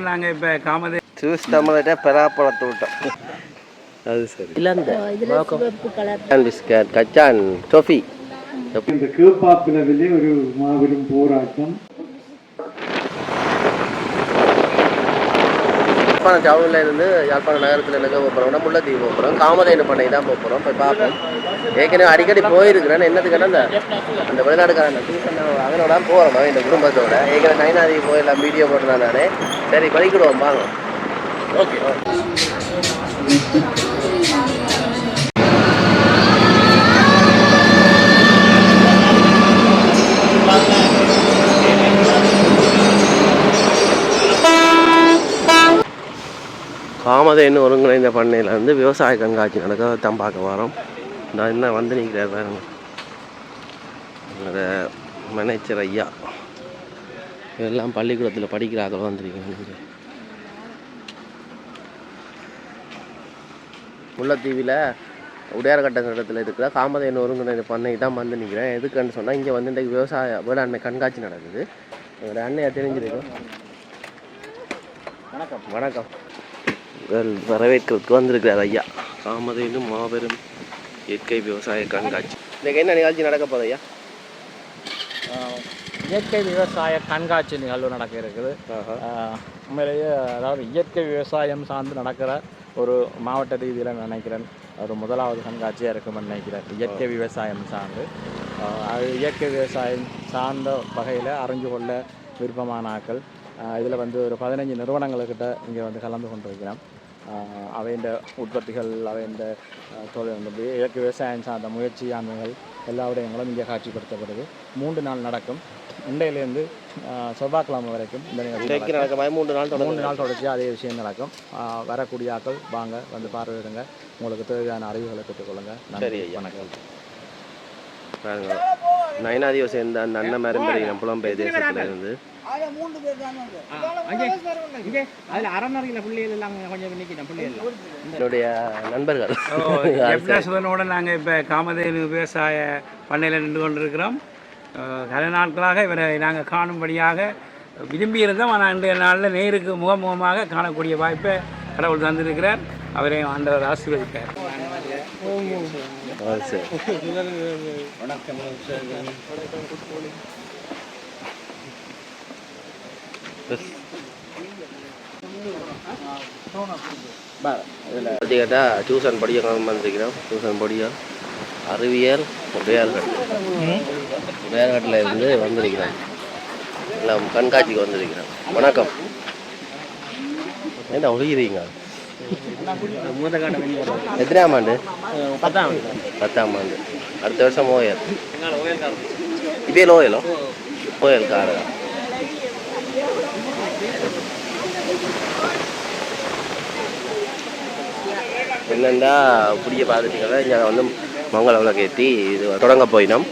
நாங்கள் இப்போ காமதே ஜூஸ் தமிழ்கிட்ட பெறாப்பழத்தை விட்டோம். அது சரி. பிஸ்கட் கச்சான் டொஃபி. இந்த கீழ்பாப்பிலவிலே ஒரு மாபெரும் போராட்டம். யாழ்ப்பாணம் டவுனில் இருந்து யாழ்ப்பாணம் நகரத்தில் என்ன போகிறோம்னா முல்லைத்தீவு போகிறோம். காமதேனு பண்ணை தான் போகிறோம். போய் பார்ப்போம். ஏற்கனவே அடிக்கடி போயிருக்கிறேன். என்னதுக்குன்னா அந்த வெளிநாடுக்காரன் டியூஷன் அவனோட போகிறோம் இந்த குடும்பத்தோட. ஏற்கனவே நைனாதி போயெல்லாம் வீடியோ போட்டுருந்தேன் நானே. சரி படிக்கிடுவோம் வாங்க. ஓகே. காமதேனு ஒருங்கிணைந்த பண்ணையில் வந்து விவசாய கண்காட்சி நடக்க தான் பார்க்க வரோம். நான் என்ன வந்து நிற்கிறேன் பாருங்க. என்னோட மேனேஜர் ஐயா இதெல்லாம் பள்ளிக்கூடத்தில் படிக்கிறாங்க வந்துருக்கீங்க. முல்லைத்தீவில் உடையார்கட்ட இடத்துல இருக்கிற காமதேனு ஒருங்கிணைந்த பண்ணை தான் வந்து நிற்கிறேன். எதுக்குன்னு சொன்னால் இங்கே வந்து இன்றைக்கு விவசாய வேளாண்மை கண்காட்சி நடக்குது. என்னோட அண்ணையா தெரிஞ்சிருக்கோம். வணக்கம். வணக்கம். வரவேற்கிறதுக்கு வந்திருக்கிறார் ஐயா. காமதேனு மாபெரும் இயற்கை விவசாய கண்காட்சி. இன்றைக்கு என்ன நிகழ்ச்சி நடக்க போகுது ஐயா? இயற்கை விவசாய கண்காட்சி நிகழ்வு நடக்க இருக்குது. உண்மையிலேயே அதாவது இயற்கை விவசாயம் சார்ந்து நடக்கிற ஒரு மாவட்ட ரீதியில் நினைக்கிறேன் ஒரு முதலாவது கண்காட்சியாக இருக்குமென்னு நினைக்கிறேன். இயற்கை விவசாயம் சார்ந்து இயற்கை விவசாயம் சார்ந்த வகையில் அறிஞ்சு கொள்ள விருப்பமான ஆக்கள் இதில் வந்து ஒரு 15 நிறுவனங்கள்கிட்ட இங்கே வந்து கலந்து கொண்டிருக்கிறோம். அவைண்ட உற்பத்திகள் அவைண்ட தொழில் இயற்கை விவசாயம் சார்ந்த முயற்சியாண்மைகள் எல்லா விடயங்களும் இங்கே காட்சிப்படுத்தப்படுது. 3 நாள் நடக்கும். இன்றையிலேருந்து செவ்வாய்க்கிழமை வரைக்கும் இந்த நிகழ்ச்சி 3 நாள் தொடர்ச்சி அதே விஷயம் நடக்கும். வரக்கூடிய ஆக்கள் வாங்க வந்து பார்வையிடுங்க. உங்களுக்கு தேவையான அறிவுகளை பெற்றுக்கொள்ளுங்க. நன்றி. வணக்கம். நயனாதியை சேர்ந்த அந்த அண்ணன் மரம்பெரிய புலம்பெயர் தேசத்தில் இருந்து என்னுடைய நண்பர்கள் நாங்கள் இப்போ காமதேனு விவசாய பண்ணையில் நின்று கொண்டிருக்கிறோம். பல நாட்களாக இவரை நாங்கள் காணும்படியாக விரும்பியிருந்தோம். ஆனால் இன்றைய நாளில் நேருக்கு முகமுகமாக காணக்கூடிய வாய்ப்பை கடவுள் தந்திருக்கிறார். அவரை ஆண்டவர் ஆசீர்வதிப்பார். கேட்டால் டியூஷன் படிக்க வந்திருக்கிறோம். டியூஷன் படிக்க அறிவியல் உடையார்கட்டில் இருந்து வந்திருக்கிறோம். எல்லாம் கண்காட்சிக்கு வந்திருக்கிறோம். வணக்கம். என்ன ஒழுகிறீங்க? எத்தனாம் ஆண்டு? 10ஆம் ஆண்டு. அடுத்த வருஷம் ஓயல். இதே லோயலோ ஓயல் காரா. என்னென்னா புரிய பார்த்துட்டீங்கன்னா இங்கே வந்து மங்கள விளக்கேற்றி இது தொடங்க போயினோம்.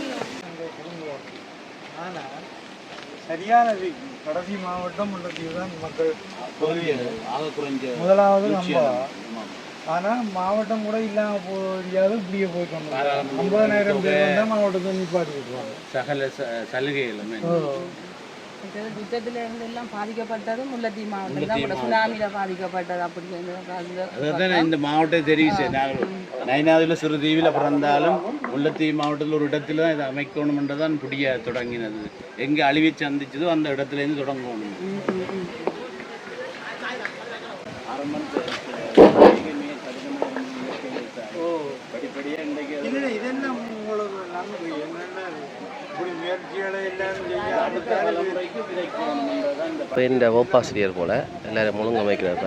சரியானது கடைசி மாவட்டம் முல்லைத்தீவு தான் மக்கள் முதலாவது நம்ம. ஆனால் மாவட்டம் கூட இல்லாமல் போதியாவது இப்படியே போய்க்கொண்டு 50,000 பேர் வந்தால் மாவட்டத்தை நிப்பாட்டி விட்டுருவாங்க. சகல சலுகைகளுமே யுத்தத்துல இருந்து எல்லாம் பாதிக்கப்பட்டது முல்லைத்தீவு மாவட்டம் தான். சுனாமியில பாதிக்கப்பட்டது. அப்படி இந்த மாவட்டம் தெரிவிச்சேன். நைனாதில் சிறு தீவில் பிறந்தாலும் முல்லைத்தீவு மாவட்டத்தில் ஒரு இடத்துல தான் இதை அமைக்கணும்ன்றதான் புதிய தொடங்கினது. எங்கே அழிவை சந்திச்சதோ அந்த இடத்துலேருந்து தொடங்கணும். படிப்படியாக இன்றைக்கு இதெல்லாம் உங்களுக்கு நன்மை என்னென்ன இப்போ இந்த ஓப்பாசிரியர் போல் எல்லாரும் முழுங்க வைக்கிறார்.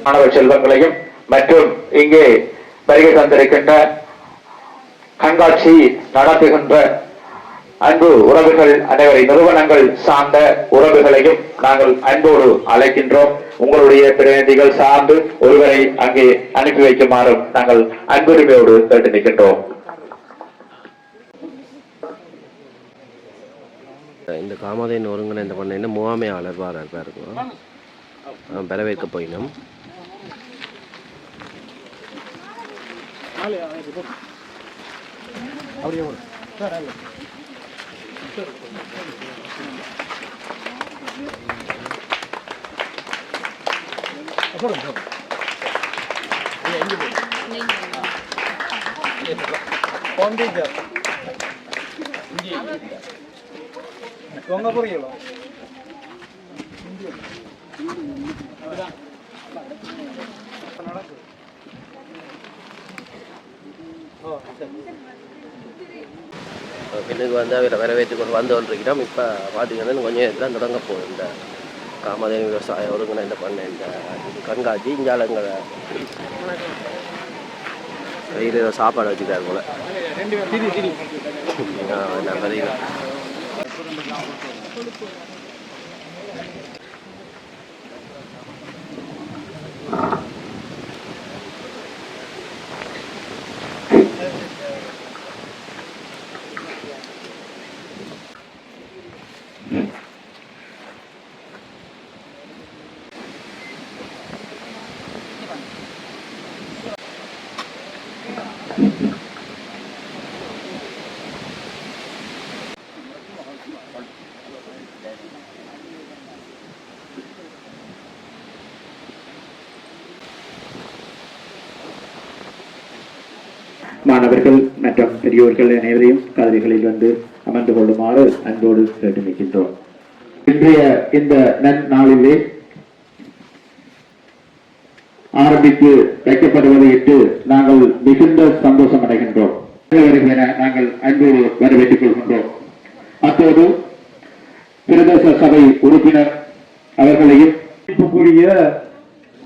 மாணவ செல்வங்களையும் மற்றும் இங்கே வருகை தந்திருக்கின்ற கண்காட்சி நடத்துகின்ற அன்பு உறவுகள் அனைவரை நிறுவனங்கள் சார்ந்த உறவுகளையும் நாங்கள் அன்போடு அழைக்கின்றோம். உங்களுடைய பிரதிநிதிகள் சார்ந்து ஒருவரை அங்கே அனுப்பி வைக்குமாறும் நாங்கள் அன்புரிமையோடு கேட்டு நிற்கின்றோம். இந்த காமதேனு ஒருங்கிணைந்த பண்ணைன்னு முகாமையாளர் பாருங்க வரவேற்க போயினோம். பின்னுக்கு வந்து அவரை வரவேற்று கொண்டு வந்து கொண்டிருக்கிறோம். இப்போ பார்த்தீங்கன்னா கொஞ்சம் நேரத்தில் தொடங்க போகும் இந்த காமதேனு விவசாய ஒருங்கிணைந்த பண்ண இந்த கண்காட்சி. இஞ்சாலங்களை கையில் ஏதோ சாப்பாடு வச்சுட்டாரு போல. நான் பதில் மாணவர்கள் மற்றும் பெரியோர்கள் அனைவரையும் கல்விகளில் வந்து அமர்ந்து கொள்ளுமாறு அன்போடு கேட்டு நிற்கின்றோம். இன்றைய இந்த நன்னாளிலே ஆரம்பித்து வைக்கப்படுவதையிட்டு நாங்கள் மிகுந்த சந்தோஷம் அடைகின்றோம். நாங்கள் அன்போடு வரவேற்றுக் கொள்கின்றோம். அத்தோடு பிரதேச சபை உறுப்பினர் அவர்களையும்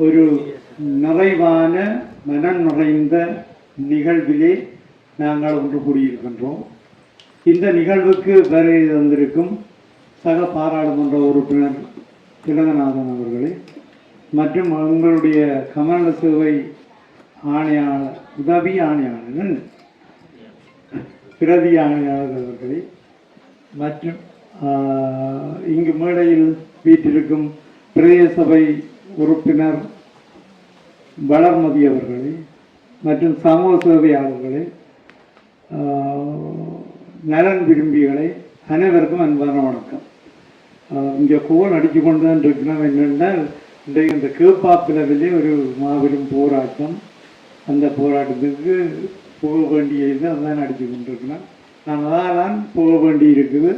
ஒரு நிறைவான மனம் நிறைந்த நிகழ்விலே நாங்கள் ஒன்று கூடியிருக்கின்றோம். இந்த நிகழ்வுக்கு வருகை தந்திருக்கும் சக பாராளுமன்ற உறுப்பினர் திலகநாதன் அவர்களே மற்றும் உங்களுடைய கமல சேவை ஆணையாளர் உதவி ஆணையாளர் பிரதி ஆணையாளர் அவர்களே மற்றும் இங்கு மேடையில் வீட்டிருக்கும் பிரதேச சபை உறுப்பினர் வளர்மதி அவர்களே மற்றும் சமூக சேவையாளர்களே நலன் விரும்பிகளை அனைவருக்கும் அன்பான வணக்கம். இங்கே கோல் அடித்து கொண்டு தான் இருக்கிறோம். என்னென்றால் இன்றைக்கு இந்த கேப்பாப்பிலவிலே ஒரு மாபெரும் போராட்டம். அந்த போராட்டத்துக்கு போக வேண்டியது அதான் அடித்து கொண்டிருக்கிறோம். நான் அதான் போக வேண்டி இருக்குது.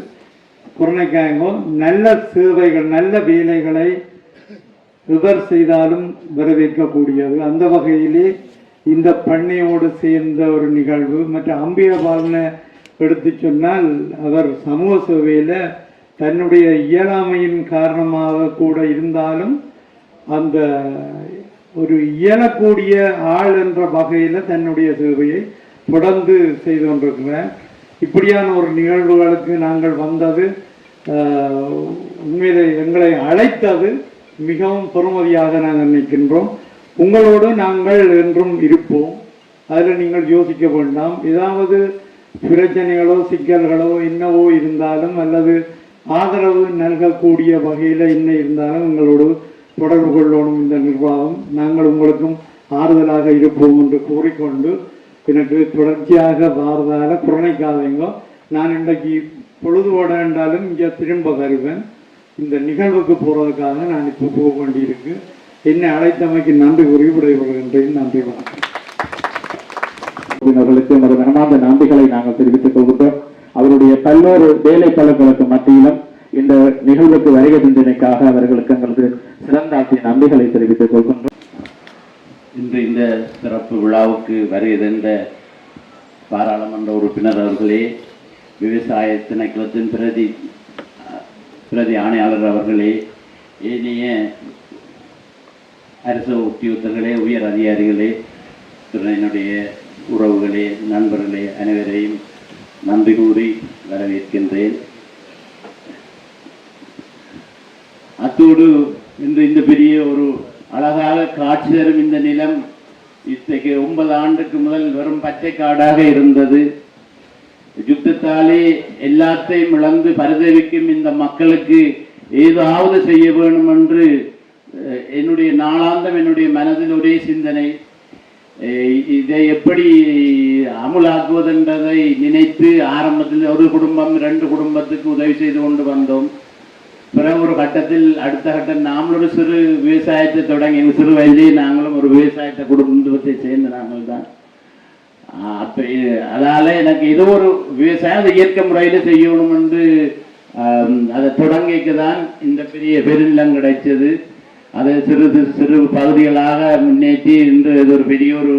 குறைக்காயங்கோ நல்ல சேவைகள் நல்ல வேலைகளை எவர் செய்தாலும் வரவேற்கக்கூடியது. அந்த வகையிலே இந்த பண்ணையோடு சேர்ந்த ஒரு நிகழ்வு. மற்ற அம்பியபாலனை எடுத்து சொன்னால் அவர் சமூக சேவையில் தன்னுடைய இயலாமையின் காரணமாக கூட இருந்தாலும் அந்த ஒரு இயலக்கூடிய ஆள் என்ற வகையில் தன்னுடைய சேவையை தொடர்ந்து செய்து கொண்டிருக்கிறார். இப்படியான ஒரு நிகழ்வுகளுக்கு நாங்கள் வந்தது உண்மையிலே எங்களை அழைத்தது மிகவும் பெருமதியாக நாங்கள் நினைக்கின்றோம். உங்களோடு நாங்கள் என்றும் இருப்போம். அதில் நீங்கள் யோசிக்க வேண்டாம். ஏதாவது பிரச்சனைகளோ சிக்கல்களோ என்னவோ இருந்தாலும் அல்லது ஆதரவு நல்கக்கூடிய வகையில் என்ன இருந்தாலும் உங்களோடு தொடர்பு கொள்ளணும் இந்த நிர்வாகம். நாங்கள் உங்களுக்கும் ஆறுதலாக இருப்போம் என்று கூறிக்கொண்டு எனக்கு தொடர்ச்சியாக வாரதால குறைக்காதீங்க. நான் இன்றைக்கு பொழுதுபோட என்றாலும் இங்கே திரும்ப வருவேன். இந்த நிகழ்வுக்கு போகிறதுக்காக நான் இப்போ போக வேண்டியிருக்கு. என்னை அழைத்தமைக்கு நன்றி கூறி விடைபெறுகின்றேன். நன்றி வணக்கம். நமது மனமார்ந்த நன்றிகளை நாங்கள் தெரிவித்துக் கொள்கின்றோம். அவருடைய பல்வேறு வேலை பலங்களுக்கு மத்தியிலும் இந்த நிகழ்வுக்கு வருகை தந்தமைக்காக அவர்களுக்கு எங்களது சிறந்த நன்றிகளை தெரிவித்துக் கொள்கின்றோம். இன்று இந்த சிறப்பு விழாவுக்கு வருகை தந்த பாராளுமன்ற உறுப்பினர் அவர்களே, விவசாய திணைக்களத்தின் பிரதி ஆணையாளர் அவர்களே, ஏனைய அரசு உத்தியோகத்தர்களே, உயர் அதிகாரிகளே, என்னுடைய உறவுகளே, நண்பர்களே, அனைவரையும் நன்றி கூறி வரவேற்கின்றேன். அத்தோடு இன்று இந்த பெரிய ஒரு அழகாக காட்சி தரும் இந்த நிலம் இத்தகைய 9 ஆண்டுக்கு முதல் வெறும் பச்சை காடாக இருந்தது. யுத்த யுத்தத்தாலே எல்லாத்தையும் இழந்து பரிதவிக்கும் இந்த மக்களுக்கு ஏதாவது செய்ய வேண்டும் என்று என்னுடைய நாளாந்தம் என்னுடைய மனதில் ஒரே சிந்தனை. இதை எப்படி அமுலாக்குவதென்றதை நினைத்து ஆரம்பத்தில் ஒரு குடும்பம் 2 குடும்பத்துக்கு உதவி செய்து கொண்டு வந்தோம். பிறகு ஒரு கட்டத்தில் அடுத்த கட்டம் நாங்களும் ஒரு சிறு விவசாயத்தை தொடங்கி சிறு வயதிலே நாங்களும் ஒரு விவசாயத்தை குடும்பத்தை சேர்ந்த நாங்கள் தான். அப்போ அதால் எனக்கு ஏதோ ஒரு விவசாயம் அதை இயற்கை முறையில் செய்யணும் என்று அதை தொடங்கிக்கு தான் இந்த பெரிய பெருநிலம் கிடைச்சது. அதை சிறு சிறு பகுதிகளாக முன்னேற்றி இன்று இது ஒரு பெரிய ஒரு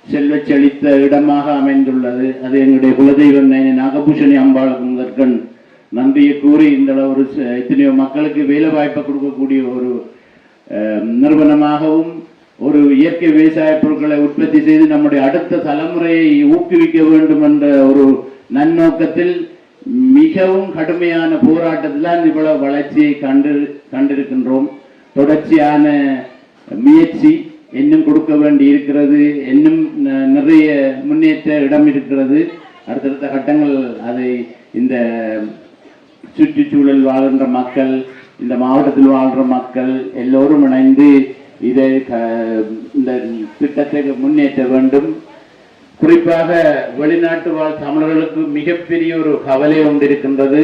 செல்வ செழித்த இடமாக அமைந்துள்ளது. அது எங்களுடைய குலதெய்வம் நாகபூஷணி அம்பாளுக்கு முதற்கண் நன்றியை கூறி இந்த ஒரு எத்தனையோ மக்களுக்கு வேலை வாய்ப்பை கொடுக்கக்கூடிய ஒரு நிறுவனமாகவும் ஒரு இயற்கை விவசாய பொருட்களை உற்பத்தி செய்து நம்முடைய அடுத்த தலைமுறையை ஊக்குவிக்க வேண்டும் என்ற ஒரு நன்னோக்கத்தில் மிகவும் கடுமையான போராட்டத்தில் இவ்வளவு வளர்ச்சியை கண்டிருக்கின்றோம். தொடர்ச்சியான முயற்சி இன்னும் கொடுக்க வேண்டி இருக்கிறது. இன்னும் நிறைய முன்னேற்ற இடம் இருக்கிறது. அடுத்தடுத்த கட்டங்கள் அதை இந்த சுற்றுச்சூழல் வாழ்கின்ற மக்கள், இந்த மாவட்டத்தில் வாழ்கிற மக்கள் எல்லோரும் இணைந்து இதை இந்த திட்டத்தை முன்னேற்ற வேண்டும். குறிப்பாக வெளிநாட்டு வாழ் தமிழர்களுக்கு மிகப்பெரிய ஒரு கவலை ஒன்று இருக்கின்றது.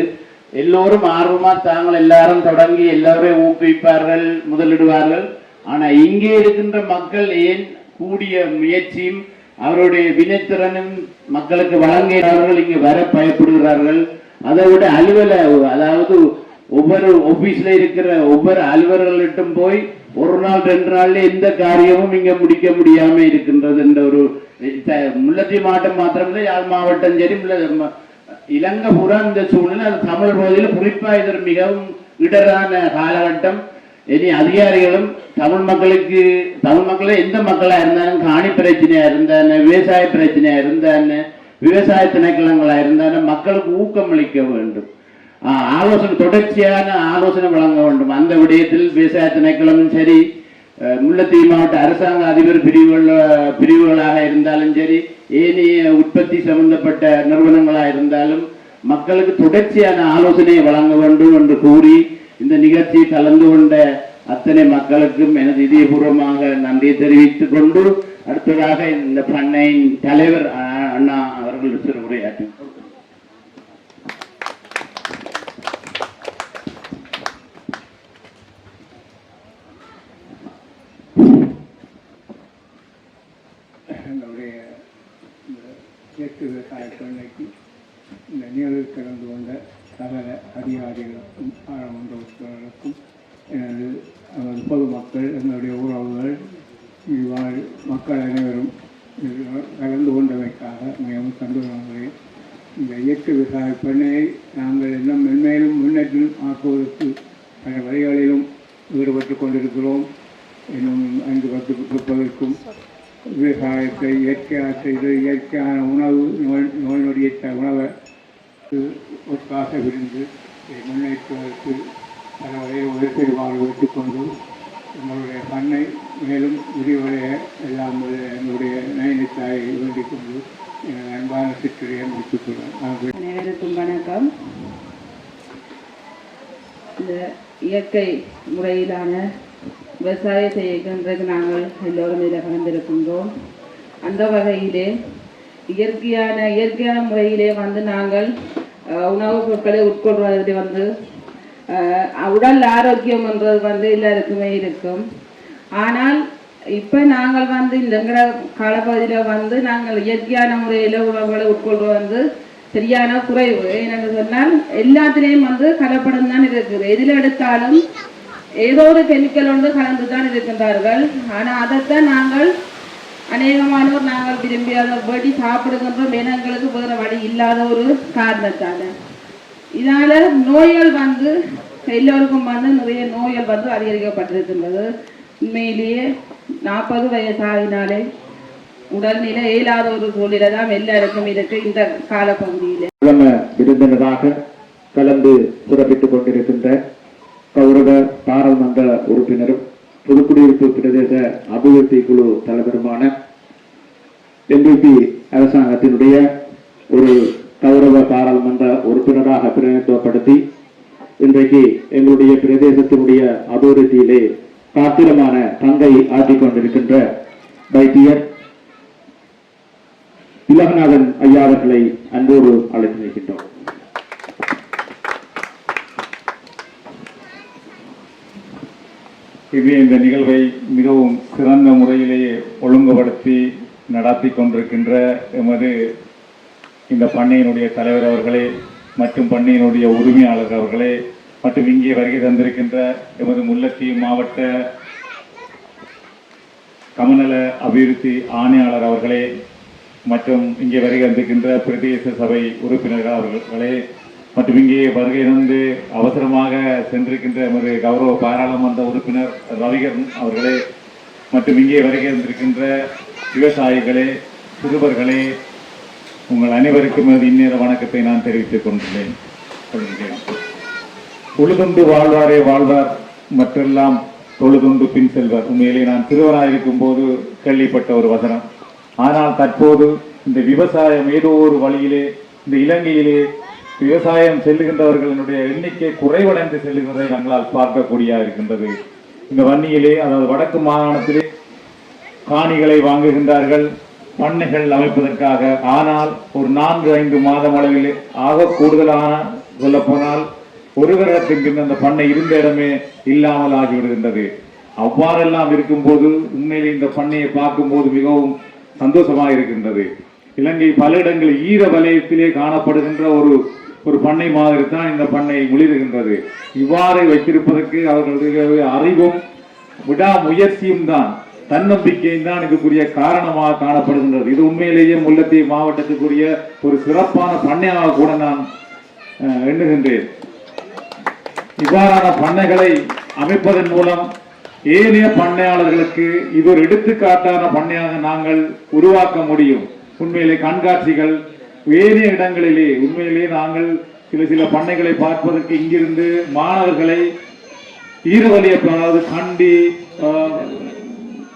எல்லோரும் ஆர்வமா தாங்கள் எல்லாரும் தொடங்கி எல்லோரையும் ஊக்குவிப்பார்கள், முதலிடுவார்கள். ஆனா இங்கே இருக்கின்ற மக்கள் ஏன் கூடிய முயற்சியும் அவருடைய வினைத்திறனும் மக்களுக்கு வழங்குகிறார்கள், இங்கே வர பயப்படுகிறார்கள். அதை விட அதாவது ஒவ்வொரு ஆபீஸ்ல இருக்கிற ஒவ்வொரு அலுவலர்களிட்டும் போய் ஒரு நாள் 2 நாள்ல எந்த காரியமும் இங்க முடிக்க முடியாம இருக்கின்றது என்ற ஒரு முல்லைத்தீவு மாவட்டம் மாத்திரமில்லை, யாழ் மாவட்டம் சரி இலங்கை புறா இந்த சூழ்நிலை அது தமிழ் பகுதியில் குறிப்பா இது மிகவும் இடரான காலகட்டம். இனி அதிகாரிகளும் தமிழ் மக்களை எந்த மக்களா இருந்தாலும் காணி பிரச்சனையா இருந்தானே, விவசாய பிரச்சனையா இருந்தானே, விவசாய திணைக்களங்களா இருந்தாலும் மக்களுக்கு ஊக்கம் அளிக்க வேண்டும். ஆலோசனை தொடர்ச்சியான ஆலோசனை வழங்க வேண்டும். அந்த விடயத்தில் விவசாய திணைக்களமும் சரி, முல்லைத்தீவு மாவட்ட அரசாங்க அதிபர் பிரிவுகளாக இருந்தாலும் சரி, ஏனைய உற்பத்தி சம்பந்தப்பட்ட நிறுவனங்களாக இருந்தாலும் மக்களுக்கு தொடர்ச்சியான ஆலோசனையை வழங்க வேண்டும் என்று கூறி இந்த நிகழ்ச்சியை கலந்து கொண்ட அத்தனை மக்களுக்கும் எனது இதயபூர்வமாக நன்றியை தெரிவித்துக் கொண்டு அடுத்ததாக இந்த பண்ணையின் தலைவர் அண்ணா அவர்கள் சிறு உரையாற்றி என்னுடைய இயற்கை விவசாய பண்ணைக்கு இந்த நிகழ்வில் கலந்து கொண்ட சகல அதிகாரிகளுக்கும் ஆழமன்றவர்களுக்கும் எனது பொதுமக்கள், என்னுடைய உறவுகள், மக்கள் அனைவரும் கலந்து கொண்டமைக்காக மிகவும் சந்தோஷங்களே. இந்த இயற்கை விவசாய பண்ணையை நாங்கள் இன்னும் மென்மேலும் முன்னேற்றம் ஆக்குவதற்கு பல வழிகளிலும் ஈடுபட்டு கொண்டிருக்கிறோம். இன்னும் 5-10 விவசாயத்தை இயற்கையாக செய்து இயற்கையான உணவு, நோய் நொடியற்ற உணவை ஒற்றாக விரிந்து முன்னேற்றுவதற்கு பல வகையில் உயர்த்திடுவாறு வைத்துக்கொண்டு எங்களுடைய பண்ணை மேலும் விரிவடைய எல்லாம் எங்களுடைய நயனத்தாயை வேண்டிக் கொண்டு அன்பான சிற்றுரையை முடித்துக் கொள்வேன். அனைவருக்கும் வணக்கம். இந்த இயற்கை முறையிலான விவசாயத்தை இயக்கின்றது நாங்கள் எல்லோரும் இதில் கலந்திருக்கின்றோம். அந்த வகையிலே இயற்கையான முறையிலே நாங்கள் உணவுப் பொருட்களை உட்கொள்வதில் உடல் ஆரோக்கியம் என்றது எல்லாருக்குமே இருக்கும். ஆனால் இப்போ நாங்கள் இந்த காலப்பகுதியில் நாங்கள் இயற்கையான முறையில் உணவுகளை உட்கொள்வது சரியான குறைவு. ஏனென்று சொன்னால் எல்லாத்திலையும் கலப்படம் தான் இருக்குது. எதில் எடுத்தாலும் ஏதோ ஒரு கெமிக்கல் கலந்து தான் இருக்கின்றார்கள். ஆனால் அதைத்தான் நாங்கள் அநேகமானோர் நாங்கள் விரும்பி அதை வடி சாப்பிடுகின்றோம். எங்களுக்கு வேறு வழி இல்லாத ஒரு காரணத்தால் இதனால நோய்கள் எல்லோருக்கும் நிறைய நோய்கள் அதிகரிக்கப்பட்டிருக்கின்றது. உண்மையிலேயே 40 வயசாகினாலே உடல்நிலை இயலாத ஒரு சூழ்நிலை தான் எல்லாருக்கும் இருக்கு இந்த காலப்பகுதியில். விருந்தினராக கலந்து சிறப்பித்துக் கொண்டிருக்கின்ற கௌரவ பாராளுமன்ற உறுப்பினரும் புதுக்குடியிருப்பு பிரதேச அபிவிருத்தி குழு தலைவருமான NDP அரசாங்கத்தினுடைய ஒரு கௌரவ பாராளுமன்ற உறுப்பினராக பிரதிநிதித்துவப்படுத்தி இன்றைக்கு எங்களுடைய பிரதேசத்தினுடைய அபிவிருத்தியிலே காத்திரமான பங்கை ஆற்றிக் கொண்டிருக்கின்ற வைத்தியர் திலகநாதன் ஐயா அவர்களை அன்போடு அழைத்து வைக்கின்றோம். இது இந்த நிகழ்வை மிகவும் சிறந்த முறையிலேயே ஒழுங்குபடுத்தி நடத்தி கொண்டிருக்கின்ற எமது இந்த பண்ணையினுடைய தலைவர் அவர்களே மற்றும் பண்ணையினுடைய உரிமையாளர் அவர்களே மற்றும் இங்கே வருகை தந்திருக்கின்ற எமது முல்லைத்தீவு மாவட்ட கமநல அபிவிருத்தி ஆணையாளர் அவர்களே மற்றும் இங்கே வருகை தந்திருக்கின்ற பிரதேச சபை உறுப்பினர்கள் அவர்களே மற்றும் இங்கே வருகை தந்து அவசரமாக சென்றிருக்கின்ற எமது கௌரவ பாராளுமன்ற உறுப்பினர் ரவிகரன் அவர்களே மற்றும் இங்கே வருகை தந்திருக்கின்ற விவசாயிகளே சிறுவர்களே உங்கள் அனைவருக்கும் இந்நேர வணக்கத்தை நான் தெரிவித்துக் கொண்டுள்ளேன். உழுதுண்டு வாழ்வாரே வாழ்வார் மற்றெல்லாம் தொழுதுண்டு பின் செல்வர். உண்மையிலே நான் சிறுவராயிருக்கும் போது கேள்விப்பட்ட ஒரு வசனம். ஆனால் தற்போது இந்த விவசாயம் ஏதோ ஒரு வழியிலே இந்த இலங்கையிலே விவசாயம் செல்லுகின்றவர்களுடைய எண்ணிக்கை குறைவடைந்து செல்லுகிறதை நாங்களால் பார்க்கக்கூடிய இருக்கின்றது. இந்த வன்னியிலே அதாவது வடக்கு மாகாணத்திலே காணிகளை வாங்குகின்றார்கள் பண்ணைகள் அமைப்பதற்காக. ஆனால் ஒரு 4-5 மாதம் அளவில் ஆக கூடுதலான சொல்ல போனால் ஒரு வருடத்தின் பின் அந்த பண்ணை இருந்த இடமே இல்லாமல் ஆகிவிடுகின்றது. அவ்வாறெல்லாம் இருக்கும்போது உண்மையிலே இந்த பண்ணையை பார்க்கும்போது மிகவும் சந்தோஷமாக இருக்கின்றது. இலங்கை பல இடங்களில் ஈர வலயத்திலே காணப்படுகின்ற ஒரு பண்ணை மாதிரி தான் இந்த பண்ணை முளிர்கின்றது. இவ்வாறு வைத்திருப்பதற்கு அவர்களுடைய அறிவும் விடாமுயற்சியும் தான் தன்னம்பிக்கையும் தான் இதுக்குரிய காரணமாக காணப்படுகின்றது. இது உண்மையிலேயே முல்லைத்தீவு மாவட்டத்துக்குரிய ஒரு சிறப்பான பண்ணையாக கூட நான் எண்ணுகின்றேன். இவ்வாறான பண்ணைகளை அமைப்பதன் மூலம் ஏனைய பண்ணையாளர்களுக்கு இது ஒரு எடுத்துக்காட்டான பண்ணையாக நாங்கள் உருவாக்க முடியும். உண்மையிலே கண்காட்சிகள் வேறு இடங்களிலே உண்மையிலே நாங்கள் சில பண்ணைகளை பார்ப்பதற்கு இங்கிருந்து மாணவர்களை ஈரவலிய அதாவது கண்டி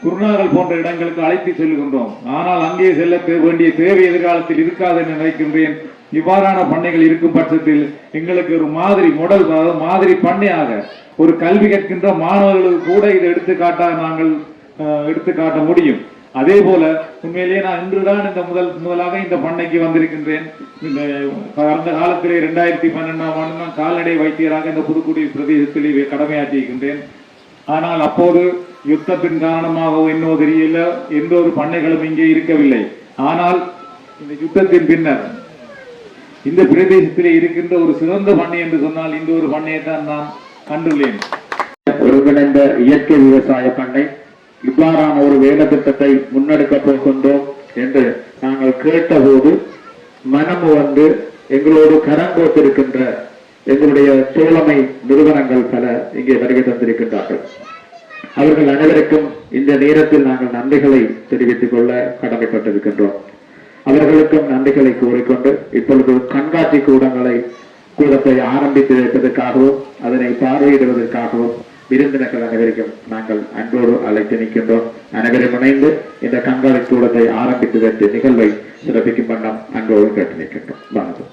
குருநாகல் போன்ற இடங்களுக்கு அழைத்து செல்கின்றோம். ஆனால் அங்கே செல்ல வேண்டிய தேவை எதிர்காலத்தில் இருக்காது என்று நினைக்கின்றேன். இவ்வாறான பண்ணைகள் இருக்கும் பட்சத்தில் எங்களுக்கு ஒரு மாதிரி மாடல் மாதிரி பண்ணையாக ஒரு கல்வி கற்கின்ற மாணவர்களுக்கு கூட இதை எடுத்துக்காட்டாக நாங்கள் எடுத்துக்காட்ட முடியும். அதே போல உண்மையிலேயே நான் இன்றுதான் இந்த முதலாக இந்த பண்ணைக்கு வந்திருக்கின்றேன். கடந்த காலத்திலே 2012ஆம் ஆண்டு நான் கால்நடை வைத்தியராக இந்த புதுக்குடி பிரதேசத்தில் கடமையாற்றியிருக்கின்றேன். ஆனால் அப்போது யுத்தத்தின் காரணமாக என்னவோ தெரியல எந்த ஒரு பண்ணைகளும் இங்கே இருக்கவில்லை. ஆனால் இந்த யுத்தத்தின் பின்னர் இந்த பிரதேசத்திலே இருக்கின்ற ஒரு சிறந்த பண்ணை என்று சொன்னால் இந்த ஒரு பண்ணையை தான் நான் கண்டுள்ளேன். ஒருங்கிணைந்த இயற்கை விவசாய பண்ணை இவ்வாறான ஒரு வேலை திட்டத்தை முன்னெடுக்க போகின்றோம் என்று நாங்கள் கேட்டபோது மனம் வந்து எங்களோடு கரங்கோத்திருக்கின்ற எங்களுடைய தோழமை நிறுவனங்கள் பல இங்கே வருகை தந்திருக்கின்றார்கள். அவர்கள் அனைவருக்கும் இந்த நேரத்தில் நாங்கள் நன்றிகளை தெரிவித்துக் கொள்ள கடமைப்பட்டிருக்கின்றோம். அவர்களுக்கும் நன்றிகளை கூறிக்கொண்டு இப்பொழுது கண்காட்சி கூடத்தை ஆரம்பித்து வைப்பதற்காகவும் அதனை பார்வையிடுவதற்காகவும் விருந்தினர்கள் அனைவருக்கும் நாங்கள் அன்போடு அழைத்து நிற்கின்றோம். அனைவரும் இணைந்து இந்த கண்காட்சி கூடத்தை ஆரம்பித்து வைத்து நிகழ்வை சிறப்பிக்கும் வண்ணம் அன்போடு கேட்டு நிற்கின்றோம். வணக்கம்.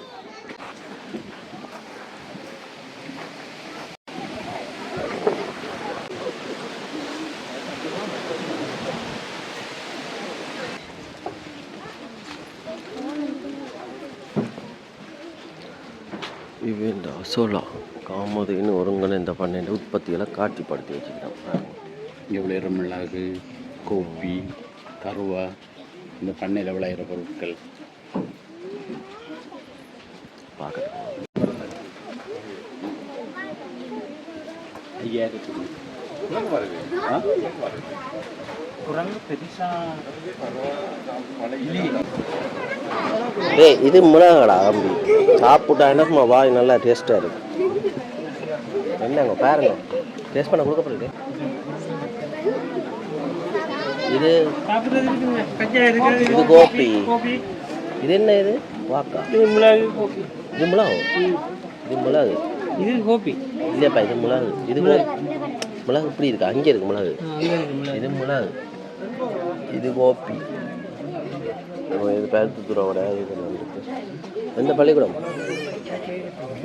இவன் அசோலா காமதேனு ஒருங்கிணைந்த பண்ணையின் உற்பத்திகளை காட்சிப்படுத்தி வச்சுக்கிறோம். இங்கே விளையிற மிளகு, கோப்பி, கருவா, இந்த பண்ணையில் விளையிற பொருட்கள் பார்க்க இது மிளகாடா அம்பி சாப்பிட்டா என்ன வாய் நல்லா டேஸ்டாக இருக்கு. என்னங்க பாருங்க டேஸ்ட் பண்ண கொடுக்கப்படுது. இது இது கோபி. இது என்ன இது வாக்கா? இது மிளகு. இது மிளகு. இது மிளகு. இது கோபி இல்லையாப்பா. இது மிளகு. இது மிளகு இப்படி இருக்கு. அங்கே இருக்கு மிளகு. இது மிளகு. இது கோபி. இது பேருக்கு தூரம் விட இது வந்துருக்கு. எந்த பள்ளிக்கூடம்?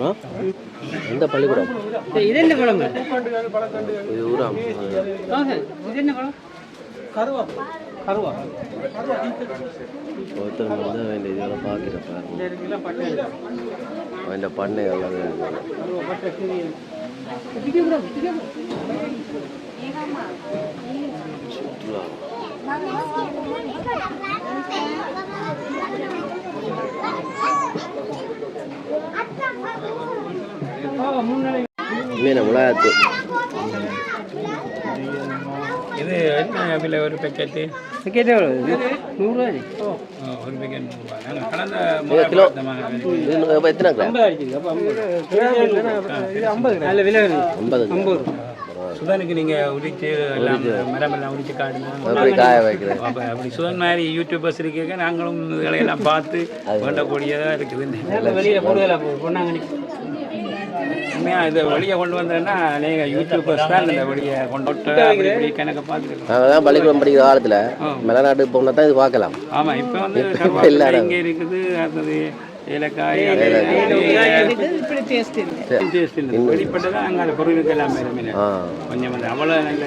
ஆ எந்த பள்ளிக்கூடம்? இது என்ன குழம்பு? இது ஊராம். இது என்ன குழம்பு? கருவா. ஒருத்தர் வந்து அவன் இதெல்லாம் பார்க்குறப்ப அவன் பண்ணை எல்லாம் சுற்றுலா மீன விளையாட்டு. இது என்ன விலை ஒரு பேக்கெட்டு? டிக்கெட் எவ்வளோ? 100 ரூபா. ஒரு பேக்கெட் 100 ரூபா. நாங்கள் கடந்த கிலோ இது எத்தனை கிராம்? 50. சுதனுக்கு நீங்கள் உரிச்சு எல்லாம் மரமெல்லாம் உரிச்சு காட்டுங்க. அப்படி காய வைக்கிறேன். அப்படி சுதன் மாதிரி யூடியூபர்ஸ் இருக்க நாங்களும் இதுகளையெல்லாம் பார்த்து வேண்டக்கூடியதாக இருக்குது. வெளியில் போடுதல பொண்ணாங்க உண்மையாக இதை வெளியே கொண்டு வந்தேன்னா நீங்கள் யூடியூபர்ஸ் தான் இந்த வெளியே கொண்டு விட்டு கணக்கை பார்த்துருக்கோம். நாங்கள் தான் பள்ளிக்கூடம் படிக்கிற காலத்தில் மலைநாட்டுக்கு போனால் தான் இது பார்க்கலாம். ஆமாம், இப்போ வந்து இங்கே இருக்குது. அடுத்தது ஏலக்காய் வெளிப்பட்டதான் அங்கே அந்த பொருளுக்கு எல்லாமே கொஞ்சம் வந்து அவ்வளோ நல்ல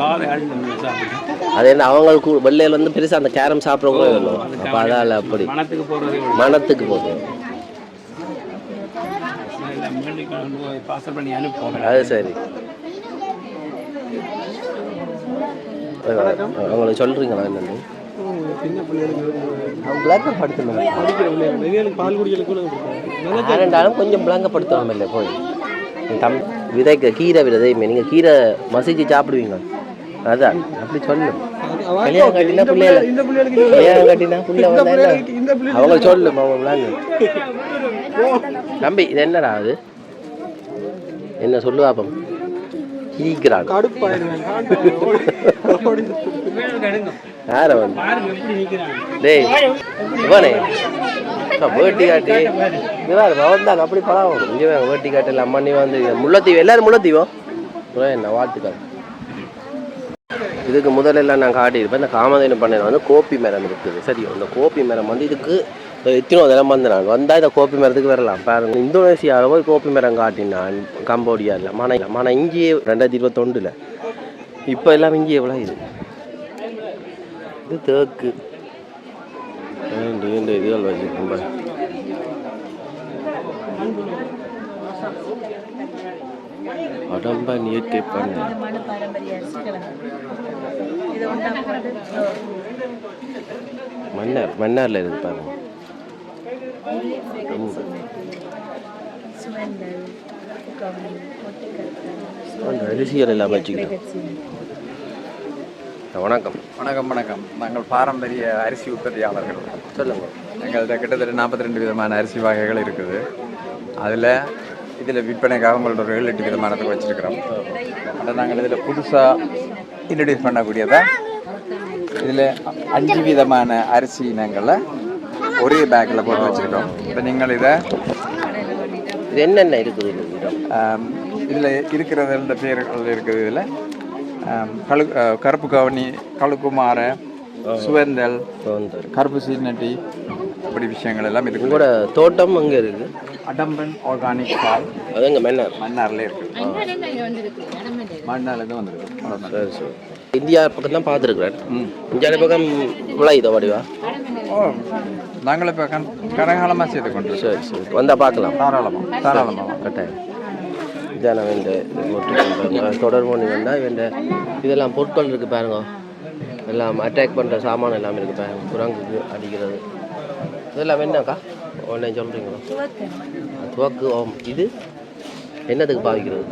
காலை அழிந்து சாப்பிடுவோம். அது என்ன அவங்களுக்கு வெள்ளையில் வந்து பெருசாக அந்த கேரம் சாப்பிட்றவங்களும் வேணும். அப்போ அதால் அப்படி மனத்துக்கு போகிறது மனத்துக்கு போகுது. பார்சல் பண்ணி அனுப்புவோம். அது சரி. அவங்களுக்கு சொல்கிறீங்களா என்னன்னு? ரெண்டாலும் கொஞ்சம் விளங்கப்படுத்தணும் இல்லை போய் விதைக்க கீரை விதையுமே நீங்கள் கீரை மசிச்சு சாப்பிடுவீங்க. அதான் அப்படி சொல்லணும். கல்யாணம் கட்டினா பிள்ளைல கல்யாணம் கட்டினா பிள்ளை வந்தா அவங்க சொல்லும் அவங்க விளங்கு. தம்பி இது என்னடா அது என்ன சொல்லுவாப்பம் கீக்கிறான் யார வந்து டேய் இவனே வேட்டி காட்டி அவன் தான் அப்படி பழம் இங்கே வேட்டி காட்டில் அம்மண்ணி வந்து முல்லைத்தீவு எல்லாரும் முல்லைத்தீவோ என்ன வாழ்த்துக்கள். இதுக்கு முதலெல்லாம் நான் காட்டியிருப்பேன். இந்த காமதேனு பண்ணையில் வந்து கோப்பி மரம் இருக்குது. சரி, இந்த கோப்பி மரம் வந்து இதுக்கு எத்தனோ இதெல்லாம் வந்து நான் வந்தால் இந்த கோப்பி மரத்துக்கு வரலாம் பாருங்க. இந்தோனேசியாவில் போய் கோப்பி மரம் காட்டினான் கம்போடியாவில் மன இங்கேயே 2021 இப்போ எல்லாம் இங்கேயே எவ்வளோ இது தேக்கு இந்த இதுகள் வச்சுருக்கோம். உடம்ப இயற்கை பண்ண மன்னாரில் இருக்கு பாருங்க. அரிசிகள் எல்லாம் வச்சுக்கிறேன். வணக்கம். நாங்கள் பாரம்பரிய அரிசி உற்பத்தியாளர்கள். சொல்லுங்கள். எங்கள்கிட்ட கிட்டத்தட்ட 42 விதமான அரிசி வகைகள் இருக்குது. இதில் விற்பனைக்காக உங்களோட ஒரு 7-8 விதமானத்துக்கு வச்சுருக்கிறோம். ஆனால் நாங்கள் இதில் புதுசாக இன்ட்ரடியூஸ் பண்ணக்கூடியதை இதில் 5 விதமான அரிசி இனங்களை ஒரே பேக்கில் போட்டு வச்சுருக்கோம். இப்போ நீங்கள் இதை என்னென்ன இருக்குது இதில் இருக்கிறது பேர்கள் இருக்குது. இதில் கருப்பு கவனி, கழுக்குமார, சுவந்தல், கருப்பு சீனட்டி அப்படி விஷயங்கள் எல்லாம் இருக்குது. கூட தோட்டம் அங்கே இருக்குது. அடம்பன் ஆர்கானிக் பால் அது எங்கள் மன்னார்ல இருக்குது. மன்னார்ல தான் வந்துருக்கு. சரி சரி. இந்தியா பக்கம் தான் பார்த்துருக்குறேன். இந்தியாவில் பக்கம் விளையுதோ வடிவா? நாங்கள் இப்போ கரகாலமாக செய்து கொண்டு. சரி சரி, வந்தால் பார்க்கலாம். தாராளமாக கட்டாயம். இதான் வேண்ட தொடர்பு வேண்டாம் வேண்ட இதெல்லாம் பொருட்கள் இருக்குது பாருங்க. எல்லாம் அட்டாக் பண்ணுற சாமான் எல்லாமே இருக்குது பாருங்க. குரங்குக்கு அடிக்கிறது இதெல்லாம் வேண்டாக்கா உடனே சொல்கிறீங்களா? துவக்கு. இது என்னதுக்கு பாதிக்கிறது?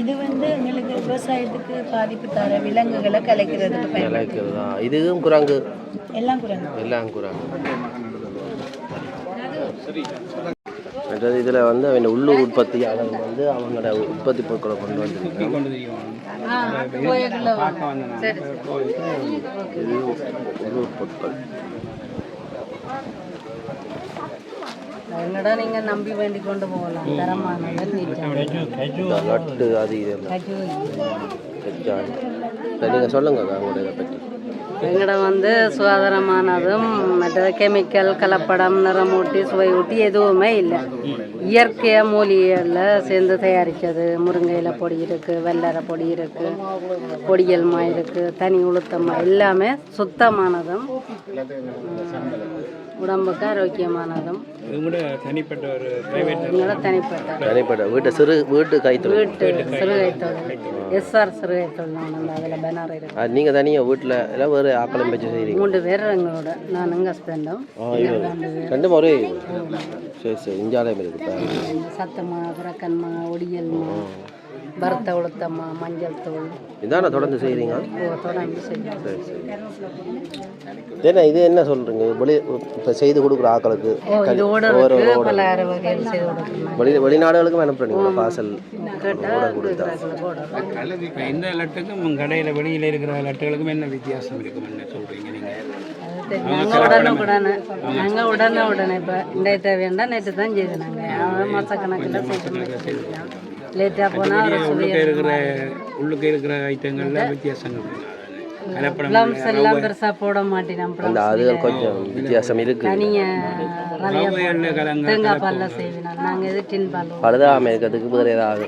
இது வந்து எங்களுக்கு விவசாயத்துக்கு பாதிப்பு தர விலங்குகளை கலைக்கிறதா? இதுவும் குரங்கு? எல்லாம் குரங்கு. மற்றது இதில் வந்து அவங்க உள்ளூர் உற்பத்தியாளர்கள் வந்து அவங்களோட உற்பத்தி பொருட்களை கொண்டு வந்துருக்காங்க. இது உள்ளூர் பொருட்கள். என்னடா நீங்க நம்பி வேண்டி கொண்டு போகலாம். தரமான நட்டு அது இதெல்லாம் கச்சான். நீங்கள் சொல்லுங்க அவங்களோட இதை பற்றி. எங்கட வந்து சுகாதாரமானதும் மற்ற கெமிக்கல் கலப்படம் நிறமூட்டி சுவையூட்டி எதுவுமே இல்லை. இயற்கையாக மூலிகைகளில் சேர்ந்து தயாரித்தது. முருங்கையில் பொடி இருக்குது, வெள்ளரை பொடி இருக்குது, பொடியல் மா இருக்குது, தனி உளுத்தம்மா, எல்லாமே சுத்தமானதும் உடம்புக்கு ஆரோக்கியமானதும். உங்களோட தனிப்பட்ட ஒரு பிரைவேட் எங்களோட தனிப்பட்ட வீட்டு கைத்தொழில். வீட்டு சிறுகைத்தொழில் எஸ்ஆர் சிறுகைத்தொழில் நான் அதில் பேனர் இருக்கு. நீங்கள் தனியாக வீட்டில் எல்லாம் வேறு ஆக்களம் வச்சு செய்கிறீங்க? 3 பேர் எங்களோட, நான் எங்கள் ஹஸ்பண்டும். ரெண்டு முறை சரி சரி இஞ்சாலயம் இருக்குது. சத்தம்மா, புறக்கன்மா, ஒடியல்மா, வறுத்த உளுத்தம்மா, மஞ்சள் தூள் இதான தொடர்ந்து செய்கிறீங்க? தொடர்ந்து செய்யும். சரி சரி. ஏன்னா இது என்ன சொல்கிறீங்க இப்போ செய்து கொடுக்குற ஆக்களுக்கு பலகார வகைகள் செய்து கொடுக்குறோம். வெளிநாடுகளுக்கும் அனுப்புறீங்க பார்சல் கேட்டால் கொடுத்தா. இந்த லட்டுக்கும் கடையில் வெளியில் இருக்கிற லட்டுகளுக்கும் என்ன வித்தியாசம் இருக்குன்னு என்ன சொல்கிறீங்க நாங்கள் உடனே இப்போ இந்த தேவையாண்டா நேற்று தான் செய்து நாங்கள் மாதக்கணக்கில் செய்யலாம். லேட்டாக போனால் உள்ளுக்கு இருக்கிற ஐட்டங்களில் வித்தியாசங்கள் ப்ளம்ஸ் எல்லாம் பெருசாக போட மாட்டேன். அது கொஞ்சம் வித்தியாசம் இருக்குது. தனியாக தேங்காய் பாலில் செய்வேன் நாங்கள். இது டின் பால் பழுதாமல் இருக்கிறதுக்கு வேறு ஏதாவது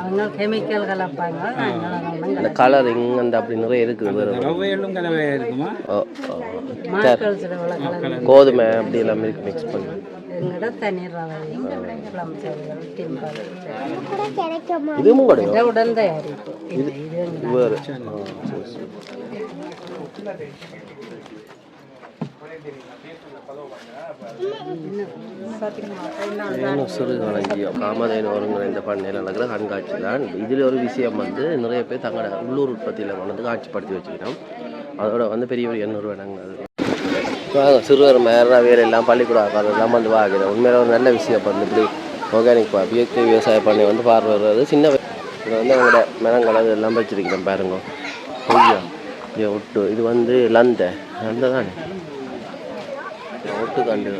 அவங்க கெமிக்கல் கலப்பாங்க. அந்த கலரிங் அந்த அப்படி நிறைய இருக்குது. வேறு ரவையெல்லாம் கலவையாக இருக்குமா? கோதுமை அப்படி எல்லாம் இருக்கு மிக்ஸ் பண்ணி. எங்கட தனி ரவையும் ப்ளம்ஸ் டின் பால் இதுவும் கூட உடன் தயாரிப்பு. இது வேறு சிறுகளஞ்சியம் காமதேனு வருங்கிற இந்த பண்ணையில் நடக்கிற கண்காட்சி தான். இதில் ஒரு விஷயம் வந்து நிறைய பேர் தங்களோட உள்ளூர் உற்பத்தியில் கொண்டு காட்சிப்படுத்தி வச்சுக்கிறோம். அதோட வந்து பெரிய பெரிய 800 இடங்கள் சிறுவர் மேற வேலை எல்லாம் பள்ளிக்கூட அதெல்லாம் வந்து வாங்குறேன். உண்மையில ஒரு நல்ல விஷயம் வந்து இப்படி ஆர்கானிக் இயற்கை விவசாய பண்ணை வந்து பார்வையிடுறது. சின்ன இதில் வந்து அவங்களோட மரங்கள் அது எல்லாம் வச்சுருக்கிறேன் பாருங்க. ஐயா ஒட்டு இது வந்து லந்தை தானே ஒட்டு கண்டு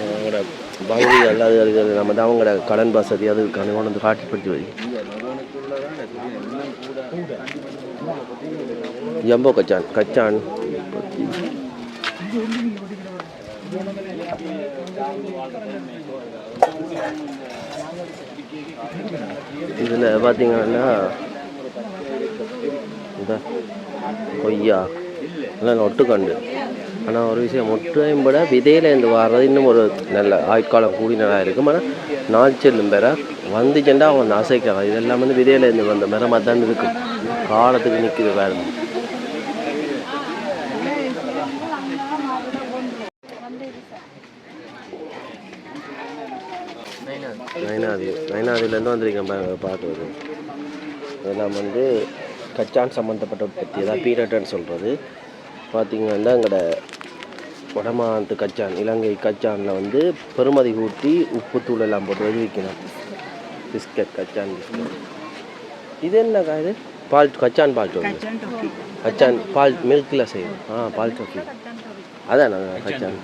அவங்களோட வங்கிகள் அது அது நம்ம தான் அவங்களோட கடன் வசதி அதுக்கான கொண்டு வந்து காட்சிப்படுத்தி வை. ஜம்போ கச்சான் இதில் பார்த்தீங்கன்னா இந்த கொய்யா எல்லாம் ஒட்டுக்கண்டு. ஆனால் ஒரு விஷயம் ஒட்டையும் விட விதையிலேருந்து வர்றது இன்னும் ஒரு நல்ல ஆயுட்காலம் கூடினதாக இருக்கும். ஆனால் நாள் செல்லும் பெற வந்துச்சுன்னா அவங்க அசைக்கலாம். இதெல்லாம் வந்து விதையிலேருந்து வந்த மரமாக தான் இருக்கும். காலத்துக்கு நிற்குது வேறு. நயனாதிலேருந்து வந்திருக்கேன் பார்க்குறது. இதெல்லாம் வந்து கச்சான் சம்மந்தப்பட்ட உற்பத்தி, அதாவது பீனட்டுன்னு சொல்கிறது. பார்த்திங்கன்னா எங்களோட வடமாநிலத்து கச்சான், இலங்கை கச்சானில் வந்து பெருமதி கூட்டி உப்புத்தூள் எல்லாம் போட்டு விற்கணும். பிஸ்கட் கச்சான் பிஸ்கட். இது என்னக்கா இது? பால் கச்சான் பால் டோஃபி. கச்சான் பால் மில்கில் செய்யும். பால் டோஃபி அதான் நாங்கள் கச்சான்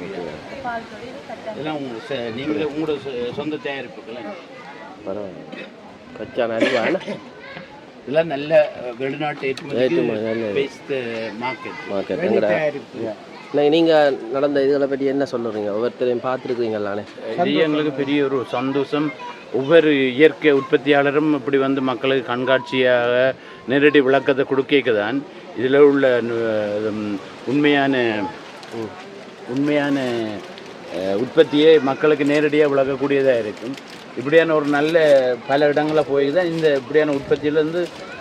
நீங்களே உங்களோட சொந்த தயாரிப்புகள் பரவாயில்ல. கச்சான் அறிவா இதெல்லாம் நல்ல வெளிநாட்டு மார்க்கெட். நீங்கள் நடந்த இதுகளை பற்றி என்ன சொல்லுறீங்க? ஒவ்வொருத்தரையும் பார்த்துருக்குறீங்களானே. இது எங்களுக்கு பெரிய ஒரு சந்தோஷம். ஒவ்வொரு இயற்கை உற்பத்தியாளரும் இப்படி வந்து மக்களுக்கு கண்காட்சியாக நேரடி விளக்கத்தை கொடுக்க தான் இதில் உள்ள உண்மையான உற்பத்தியை மக்களுக்கு நேரடியாக விளக்கக்கூடியதாக இருக்கும். இப்படியான ஒரு நல்ல பல இடங்களில் போய் தான் இந்த இப்படியான உற்பத்தியிலேருந்து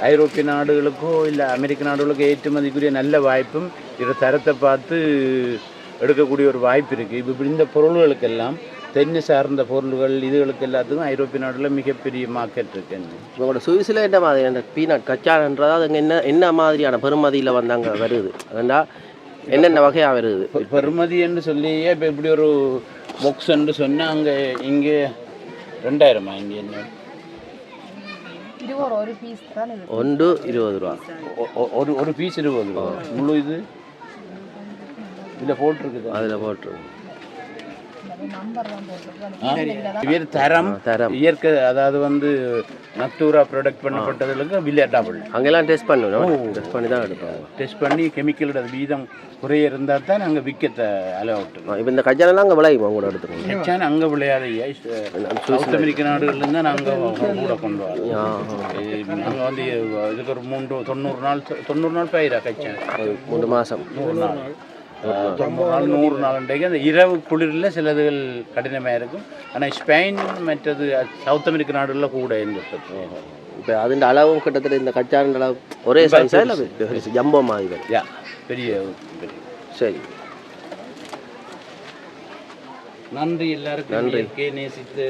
ஐரோப்பிய நாடுகளுக்கோ இல்லை அமெரிக்க நாடுகளுக்கோ ஏற்றுமதிக்குரிய நல்ல வாய்ப்பும் இதை தரத்தை பார்த்து எடுக்கக்கூடிய ஒரு வாய்ப்பு இருக்குது. இப்போ இந்த பொருள்களுக்கெல்லாம் தென்னை சார்ந்த பொருள்கள் இதுகளுக்கு எல்லாத்துக்கும் ஐரோப்பிய நாட்டில் மிகப்பெரிய மார்க்கெட் இருக்குன்னு. உங்களோட சுவிஸில் என்ன மாதிரி அந்த பீனட் கச்சான்ன்றது அதுங்க என்ன மாதிரியான பெருமதியில் வந்து அங்கே வருது? அதுண்டா என்னென்ன வகையாக வருது? பெருமதி என்று சொல்லியே இப்போ இப்படி ஒரு பாக்ஸ் என்று சொன்னால் அங்கே இங்கே 2000 இங்கே என்ன ஒன்று 20 ரூபா. ஒரு பீஸ் 20 ரூபா. முழு இது இதில் போட்டிருக்குது. அதில் போட்டிருக்கு. இவர் தரம் இயற்கை அதாவது வந்து நத்தூரா ப்ரொடக்ட் பண்ணப்பட்டதுக்கு வில்லே டபுள் அங்கெல்லாம் டெஸ்ட் பண்ணணும் டெஸ்ட் பண்ணி தான் எடுப்பாங்க டெஸ்ட் பண்ணி கெமிக்கலோட வீதம் குறைய இருந்தால் தான் நாங்கள் விற்கத்தை அலவுட். இப்போ இந்த கஜானெல்லாம் அங்கே விளையுமா கூட எடுத்துக்கோங்க கச்சான் அங்கே விளையாத சவுத் அமெரிக்க நாடுகள்லேருந்து தான் நாங்கள் கூட கொண்டு வரோம். நாங்கள் வந்து இதுக்கு ஒரு 90 நாள் பயிரா கச்சான் 3 மாதம் 100 நாள் 100 நாள் அந்த இரவு குளிரில் சிலதுகள் கடினமாக இருக்கும். ஆனால் ஸ்பெயின் மற்றது சவுத் அமெரிக்க நாடுகளில் கூட இருந்தது. இப்போ அதின் அளவும் கிட்டத்தட்ட இந்த கச்சான் அளவு ஒரே சைஸா இல்லை ஜம்போ மாதிரி? பெரிய சரி, நன்றி எல்லாருக்கும். நன்றி. நேசித்து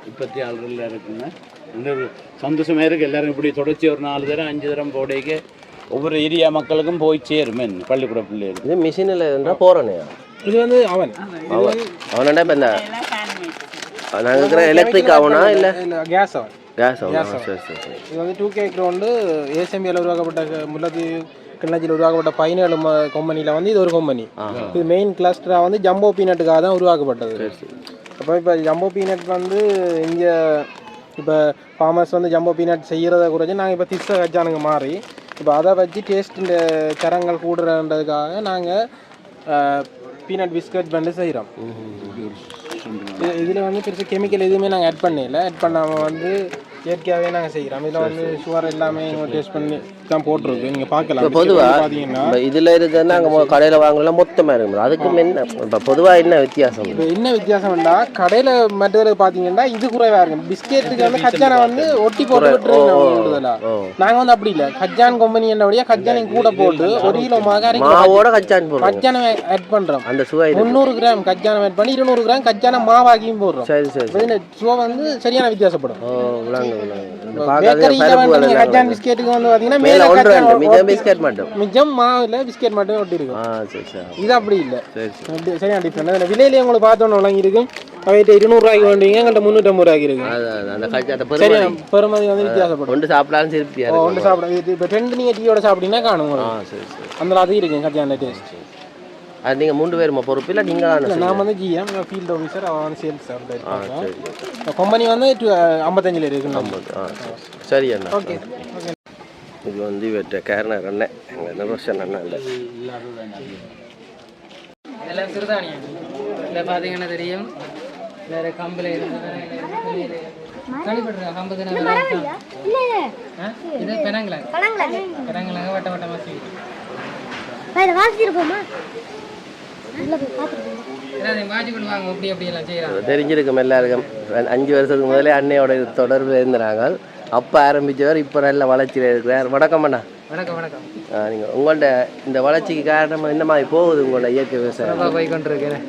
இப்பத்தி ஆளுகள் இருக்குங்க. இன்னொரு சந்தோஷமாக இருக்குது. எல்லோரும் இப்படி தொடர்ச்சி ஒரு 4 தரம் 5 தரம் போடைக்கு ஒவ்வொரு ஏரியா மக்களுக்கும் போய் சேரும் பள்ளிக்கூட பிள்ளைகள். இது மிஷினில் இருந்தால் போகிறோனையா? இது வந்து அவன்டா இப்போ இந்த நாங்கள் இருக்கிற எலக்ட்ரிக் ஆகுனா இல்லை கேஸ் அவன் கேஸ் ஆகும். சரி சரி சரி. இது வந்து 2K கிரவுண்டு ஏஎஸ்எம்பியில் உருவாக்கப்பட்ட முல்லத்தி கிண்ணச்சியில் உருவாக்கப்பட்ட 17 கம்பெனியில் வந்து இது ஒரு கம்பெனி. இது மெயின் கிளஸ்டராக வந்து ஜம்போ பீனட்டுக்காக தான் உருவாக்கப்பட்டது. அப்போ இப்போ ஜம்போ பீனட் வந்து இங்கே இப்போ ஃபார்மர்ஸ் வந்து ஜம்போ பீனட் செய்கிறத குறைச்சி நாங்கள் இப்போ திஸ்ஸை கச்சானுங்க மாறி இப்போ அதை வச்சு டேஸ்ட்டு தரங்கள் கூடுறதுக்காக நாங்கள் பீனட் பிஸ்கட் பண்ணி செய்கிறோம். இதில் வந்து பெருசாக கெமிக்கல் எதுவுமே நாங்கள் ஆட் பண்ணல. ஆட் பண்ணாமல் வந்து இயற்கையாகவே நாங்கள் செய்கிறோம். இதில் வந்து சுகர் எல்லாமே டேஸ்ட் பண்ணி தான் போட்டிருக்கு. நீங்கள் பார்க்கலாம். இப்போ பொதுவாக பார்த்தீங்கன்னா இதில் இருக்கிறது நாங்கள் கடையில் வாங்கலாம் மொத்தமாக இருக்கும். அதுக்கும் என்ன இப்போ பொதுவாக என்ன வித்தியாசம்? இப்போ என்ன வித்தியாசம்னா கடையில் மற்றது பார்த்தீங்கன்னா இது குறைவாக இருக்கும். பிஸ்கெட்டுக்கு வந்து கச்சானை வந்து ஒட்டி போட்டு விட்டுருந்தா நாங்கள் வந்து அப்படி இல்லை. கச்சான் கம்பெனி என்னபடியா கச்சானை கூட போட்டு 1 கிலோ மாவோட கச்சானை ஆட் பண்ணுறோம். அந்த சுவை 300 கிராம் கச்சானை ஆட் பண்ணி 200 கிராம் கச்சானை மாவாக்கியும் போடுறோம். சரி சரி. சுவை வந்து சரியான வித்தியாசப்படும். கச்சான் பிஸ்கெட்டுக்கு வந்து பார்த்தீங்கன்னா மிச்சம் மாவில் பிஸ்கெட் மட்டும் ஒட்டி இருக்கும். இது அப்படி இல்லை. சரியான டிஃப்ரெண்ட். விலையிலேயே உங்களுக்கு பார்த்தோன்னு வழங்கி இருக்கும். அவைகிட்ட 200 ரூபாய்க்கு வேண்டிங்க எங்கள்கிட்ட 350 ரூபாய்க்கு இருக்கு. சரியா பெருமதி வந்து வித்தியாசப்படும். ஒன்று சாப்பிடலாம் திருப்தியா ஒன்று சாப்பிட இப்போ 2 நீங்கள் டீயோட சாப்பிட்டீங்கன்னா காணும். அந்த அது இருக்கு கச்சான டேஸ்ட். அது நீங்கள் 3 பேருமா பொறுப்பு இல்லை நீங்கள்? நான் வந்து ஜிஎம் ஃபீல்டு ஆஃபீஸர், அவன் வந்து சேல்ஸ் இருக்காங்க. கம்பெனி வந்து 55 இருக்கு. சரி அண்ணா. ஓகே. இது வந்து இவற்ற கேரனர் அண்ணன் எங்கள் நிரோஷன் அண்ணன் இல்லை. இதெல்லாம் சிறுதானியம். இதில் பார்த்தீங்கன்னா தெரியும் வேறு கம்பில் கழிப்படுற கம்பு தினம் இது பெனங்கிழங்க வட்ட வட்டமாக தெரிஞ்சிருக்கும் எல்லாருக்கும். 5 வருஷத்துக்கு முதலே அன்னையோட தொடர்பில் இருந்தாங்க. அப்போ ஆரம்பித்தவர் இப்போ நல்ல வளர்ச்சியில் இருக்கிறார். வணக்கம் அண்ணா. வணக்கம் வணக்கம். நீங்கள் உங்கள்கிட்ட இந்த வளர்ச்சிக்கு காரணமாக இந்த மாதிரி போகுது உங்களோட இயற்கை விவசாயம்? போய் கொண்டிருக்கிறேன்.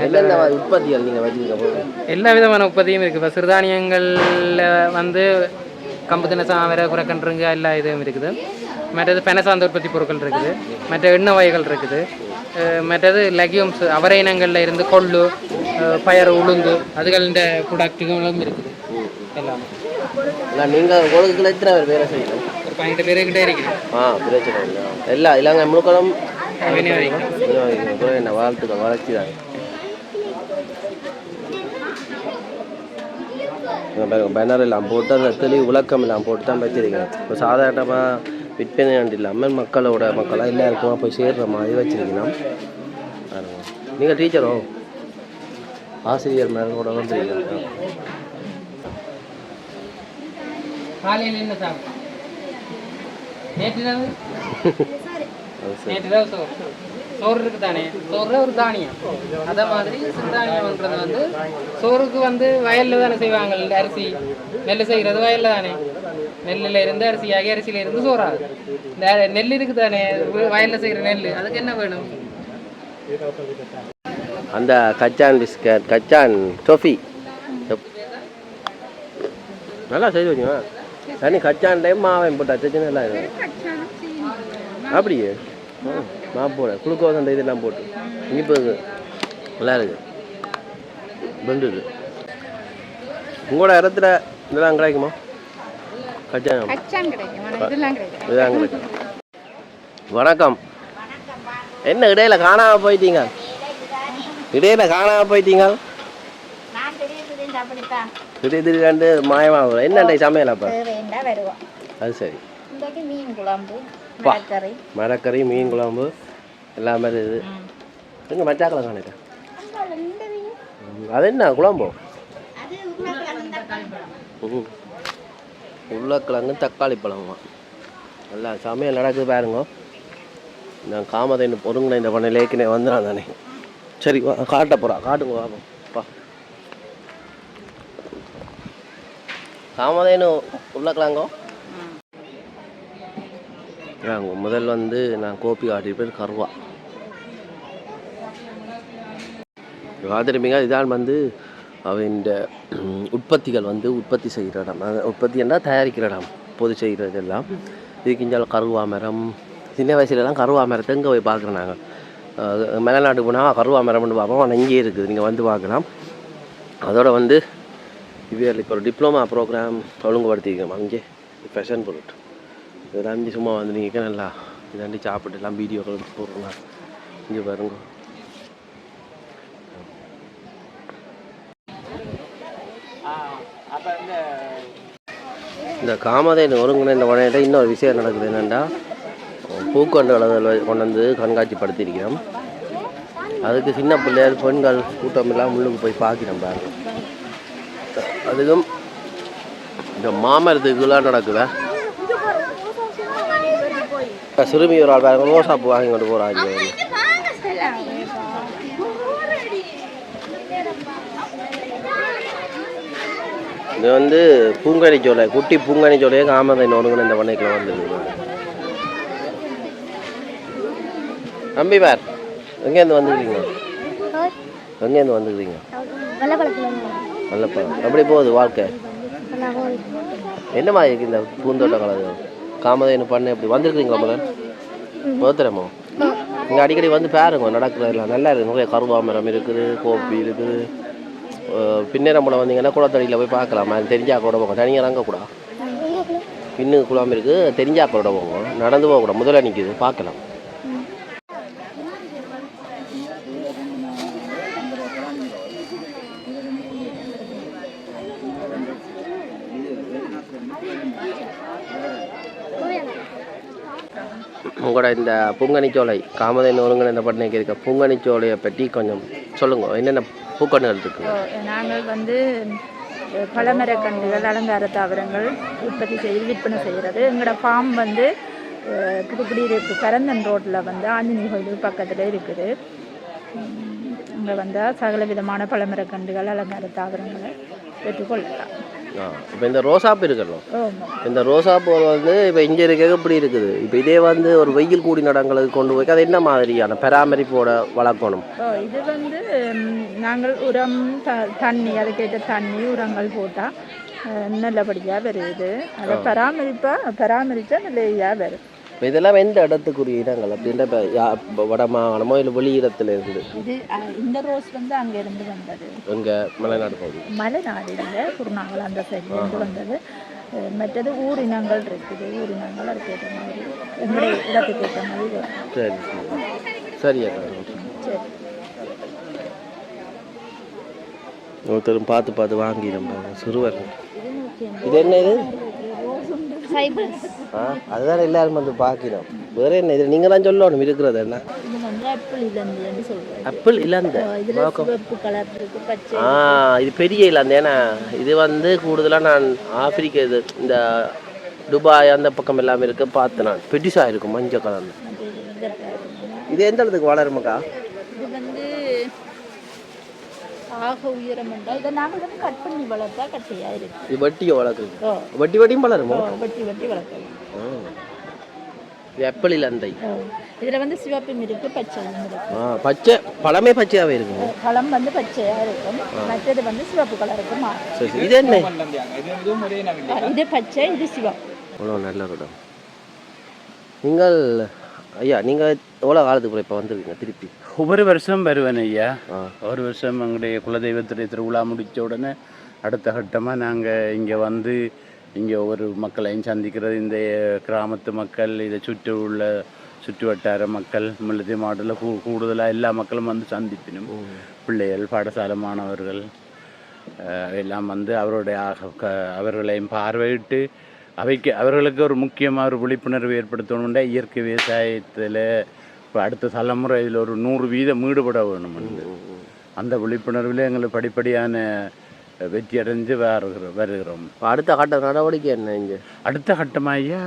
என்னென்ன உற்பத்திகள் நீங்கள் வச்சுருக்க போகுது? எல்லா விதமான உற்பத்தியும் இருக்குது. இப்போ சிறுதானியங்களில் வந்து கம்பு தினசாம் வேறு குறைக்கன்றுங்க எல்லா இதுவும் இருக்குது. மற்றது பெனசார்ந்த உற்பத்தி பொருட்கள் இருக்குது. மற்ற எண்ணெய் வகைகள் இருக்குது. மற்றது லெக்யூம்ஸ் அவரை இனங்களில் இருந்து கொள்ளு, பயறு, உளுந்து அதுகளின் ப்ராடக்ட்டுகளும் இருக்குது எல்லாமே. நீங்கள் உங்களுக்கு எத்தனை பேர் வேலை செய்யணும்? ஒரு 12 பேருக்கிட்டே இருக்கிறேன். பிரச்சனை இல்லை. எல்லாம் இல்லைங்க முழுக்களும் என்ன வாழ்த்துக்கள், வளர்ச்சி தான். பேனர் எல்லாம் போட்டு அந்த தெளிவு விளக்கம் எல்லாம் போட்டு தான் வச்சிருக்கேன். இப்போ சாதாரணமாக விற்பனை இல்லாமல் மக்களாக எல்லாருக்குமா போய் சேர்ற மாதிரி வச்சிருக்கணும். நீங்கள் டீச்சரோ ஆசிரியர் மேலோட வந்துருக்கீங்க. காலையில் என்ன சாப்பிடும்? நேற்று சோறு இருக்கு தானே, சோறு ஒரு தானியம். அதே மாதிரி சிறுதானியம்ன்றது வந்து சோறுக்கு வந்து வயலில் தானே செய்வாங்க. அரிசி நெல் செய்கிறது வயலில் தானே. நெல்லில் இருந்து அரிசியாகி அரிசியில் இருந்து சோறாகுது. இந்த நெல் இருக்குது தானே வயலில் செய்கிற நெல், அதுக்கு என்ன வேணும்? அந்த கச்சான் பிஸ்கட், கச்சான் டொஃபி நல்லா செய்து வச்சுங்க. தனி கச்சான் டைம் மாவையும் போட்டு அச்சச்சு நல்லா இருக்கும். அப்படியே மாப்போட குளுக்கோஸ் அந்த இதெல்லாம் போட்டு இனிப்பு நல்லா இருக்குது. பெண்டுது உங்களோட இடத்துல இதெல்லாம் கிடைக்குமா? கச்சான் இதெல்லாம் கிடைக்கும். வணக்கம். என்ன இடையில காணாமல் போயிட்டீங்க? இடையில காணாம போயிட்டீங்க திடீர்னு மாயமாக என்னண்டே சமையல் அப்போ அது சரி மீன் குழம்பு மரக்கறி மீன் குழம்பு எல்லாமே இது எங்கே மச்சாக்களை காணிட்டேன் அது என்ன குழம்பு உருளைக்கிழங்கு தக்காளி பழமா எல்லாம் சமையல் நடக்குது பாருங்க நான் காமதேனு பொருங்கின இந்த பண்ண லேக்கினே வந்துடான் தானே சரி காட்ட போகிறா காட்டுங்க வாப்பா காமதேனு உருளைக்கிழங்கோ முதல் வந்து நான் கோப்பி காட்டியிருப்பேன் கருவா காத்திருப்பீங்க இதான் வந்து அவன் உற்பத்திகள் வந்து உற்பத்தி செய்கிற இடம் உற்பத்தி என்றால் தயாரிக்கிற இடம் பொது செய்கிறது எல்லாம் இதுக்கு இஞ்சால் கருவா மரம் சின்ன வயசுலலாம் கருவா மரத்தை இங்கே போய் பார்க்குறோம் நாங்கள் மேல்நாட்டுக்கு போனால் கருவா மரம்னு பார்ப்போம் ஆனால் இங்கேயே இருக்குது நீங்கள் வந்து பார்க்கலாம் அதோட வந்து இவ்வியல் இப்போ ஒரு டிப்ளமா ப்ரோக்ராம் ஒழுங்குபடுத்திக்கிறோம் அங்கே ஃபேஷன் பொருட் இதெல்லாம் இங்கே சும்மா வந்து நீங்கள் நல்லா இதாண்டி சாப்பிட்டு எல்லாம் வீடியோக்கள் போடுறோம் இங்கே பாருங்க இந்த காமதேனு ஒருங்கின இந்த உடனே இன்னொரு விஷயம் நடக்குது என்னென்னா பூக்கொண்டு வளர்தல் கொண்டு வந்து கண்காட்சிப்படுத்தியிருக்கிறோம் அதுக்கு சின்ன பிள்ளைகள் பெண்கள் கூட்டம் எல்லாம் முள்ளுக்கு போய் பார்க்கிறோம் பாருங்க அதுக்கும் இந்த மாமரத்துக்குலாம் நடக்குதா சிறுமி ஒரு ஆள் பாருங்க ரோசாப்பூ வாங்கி கொண்டு போகிறாங்க இது வந்து பூங்கனி சோலை குட்டி பூங்கனி சோலையே காமதேனு ஒருங்கின இந்த பண்ணைக்குள்ள வந்துருக்கு நம்பி பார் எங்கேருந்து வந்துக்கிறீங்க எங்கேருந்து வந்துக்கிறீங்க நல்லப்பழம் எப்படி போகுது வாழ்க்கை என்னமா இருக்கு இந்த பூந்தோட்டம் கலது காமதேனு பண்ணை எப்படி வந்துருக்குறீங்களா முதல் போத்துறமோ இங்கே அடிக்கடி வந்து பாருங்க நடக்கிறதெல்லாம் நல்லா இருக்குது நிறைய கருவா மரம் இருக்குது கோப்பி இருக்குது பின்னேரம்பளம் வந்தீங்கன்னா குளத்தடியில் போய் பார்க்கலாம் அது தெரிஞ்சா கூட போங்க தனியாக இறங்கக்கூடாது பின்னு குளம் இருக்குது தெரிஞ்சா கூட போங்க நடந்து போகக்கூடாது முதல்ல நிற்கிது பார்க்கலாம் உங்களோட இந்த பூங்கனிச்சோலை காமதேனு ஒருங்கின இந்த பண்ணைக்கு இருக்க பூங்கனிச்சோலையை பற்றி கொஞ்சம் சொல்லுங்கள் என்னென்ன பூக்கண்டுகள் இருக்குது நாங்கள் வந்து பழமரக்கன்றுகள் அலங்கார தாவரங்கள் உற்பத்தி செய்து விற்பனை செய்கிறது எங்களோட ஃபார்ம் வந்து புதுக்குடியிருப்பு பரந்தன் ரோட்டில் வந்து ஆஞ்சநேய கோயிலுக்கு பக்கத்தில் இருக்குது இங்கே வந்தால் சகல விதமான பழமரக்கன்றுகள் அலங்கார தாவரங்களை பெற்றுக்கொள்ளலாம் இப்போ இந்த ரோசாப்பு இருக்கணும் இந்த ரோசாப்பு வந்து இப்போ இங்கே இருக்க இப்படி இருக்குது இப்போ இதே வந்து ஒரு வெயில் கூடி நடங்களுக்கு கொண்டு போய் அது என்ன மாதிரியான பராமரிப்போட வளர்க்கணும் இது வந்து நாங்கள் உரம் தண்ணி அதுக்கேற்ற தண்ணி உரங்கள் போட்டால் நல்லபடியாக வருது அதை பராமரித்தா நல்ல வரும் இப்போ இதெல்லாம் எந்த இடத்துக்குரிய இடங்கள் அப்படின்ற இப்போ வடமாகாணமோ இல்லை வெளியிடத்துல இருந்து இது இந்த ரோஸ் வந்து அங்கேருந்து வந்தது இங்கே மலைநாடு பகுதி மலைநாடு இல்லை குருநாகல் அந்த சைட்லேருந்து வந்தது மற்றது ஊரினங்கள் இருக்குது ஊரினங்கள் அதுக்கேற்ற மாதிரி எங்களுடைய இடத்துக்கு ஏற்ற மாதிரி வரும் சரி சரியா சரி ஒருத்தரும் பார்த்து வாங்கி நம்ம சிறுவர் இது என்ன இது அதுதான் எல்லாரும் வந்து பார்க்கிறோம் வேற என்ன இது நீங்கள் தான் சொல்லணும் இருக்கிறது என்ன ஆப்பிள் இலந்த இது பெரிய இலந்த ஏன்னா இது வந்து கூடுதலாக நான் ஆப்பிரிக்க இது இந்த துபாய் அந்த பக்கம் எல்லாமே இருக்க பார்த்தேன் நான் பெருசாக இருக்கும் மஞ்சள் கலர்ல இது எந்த இடத்துக்கு வளருமாக்கா ஆக உயரம் என்றால் இதை நாங்கள் வந்து கட் பண்ணி வளர்த்தா கட்டையாக இருக்குது இது வட்டியை வளர்க்குது வட்டியும் வளருமோ வட்டி வளர்க்கலாம் இது ஆப்பிள் இலந்தை இதில் வந்து சிவப்பும் இருக்குது பச்சையும் இருக்குது பச்சை பழமே பச்சையாகவே இருக்குங்க பழம் வந்து பச்சையாக இருக்கும் மற்றது வந்து சிவப்பு கலருக்கு மாறும் சரி இது என்ன இது பச்சை இது சிவப்பு அவ்வளோ நல்ல இடம் நீங்கள் ஐயா நீங்கள் எவ்வளோ காலத்துக்கு இப்போ வந்துருக்கீங்க திருப்பி ஒவ்வொரு வருஷம் வருவேன் ஐயா ஒரு வருஷம் எங்களுடைய குலதெய்வத்துடைய திருவிழா முடித்த உடனே அடுத்த கட்டமாக நாங்கள் இங்கே வந்து இங்கே ஒவ்வொரு மக்களையும் சந்திக்கிறது இந்த கிராமத்து மக்கள் இதை சுற்றி உள்ள சுற்று வட்டார மக்கள் முல்லைத்தீவு மாவட்டத்தில் கூடுதலாக எல்லா மக்களும் வந்து சந்திப்பினும் பிள்ளைகள் பாடசாலை மாணவர்கள் எல்லாம் வந்து அவர்களையும் பார்வையிட்டு அவர்களுக்கு ஒரு முக்கியமாக ஒரு விழிப்புணர்வு ஏற்படுத்தணும்னா இயற்கை விவசாயத்தில் இப்போ அடுத்த தலைமுறை இதில் ஒரு 100% ஈடுபட வேணும். அந்த விழிப்புணர்வில் எங்களுக்கு படிப்படியான வெற்றி அடைஞ்சு வருகிறோம். அடுத்த கட்ட நடவடிக்கை என்ன? இங்கே அடுத்த கட்டமாக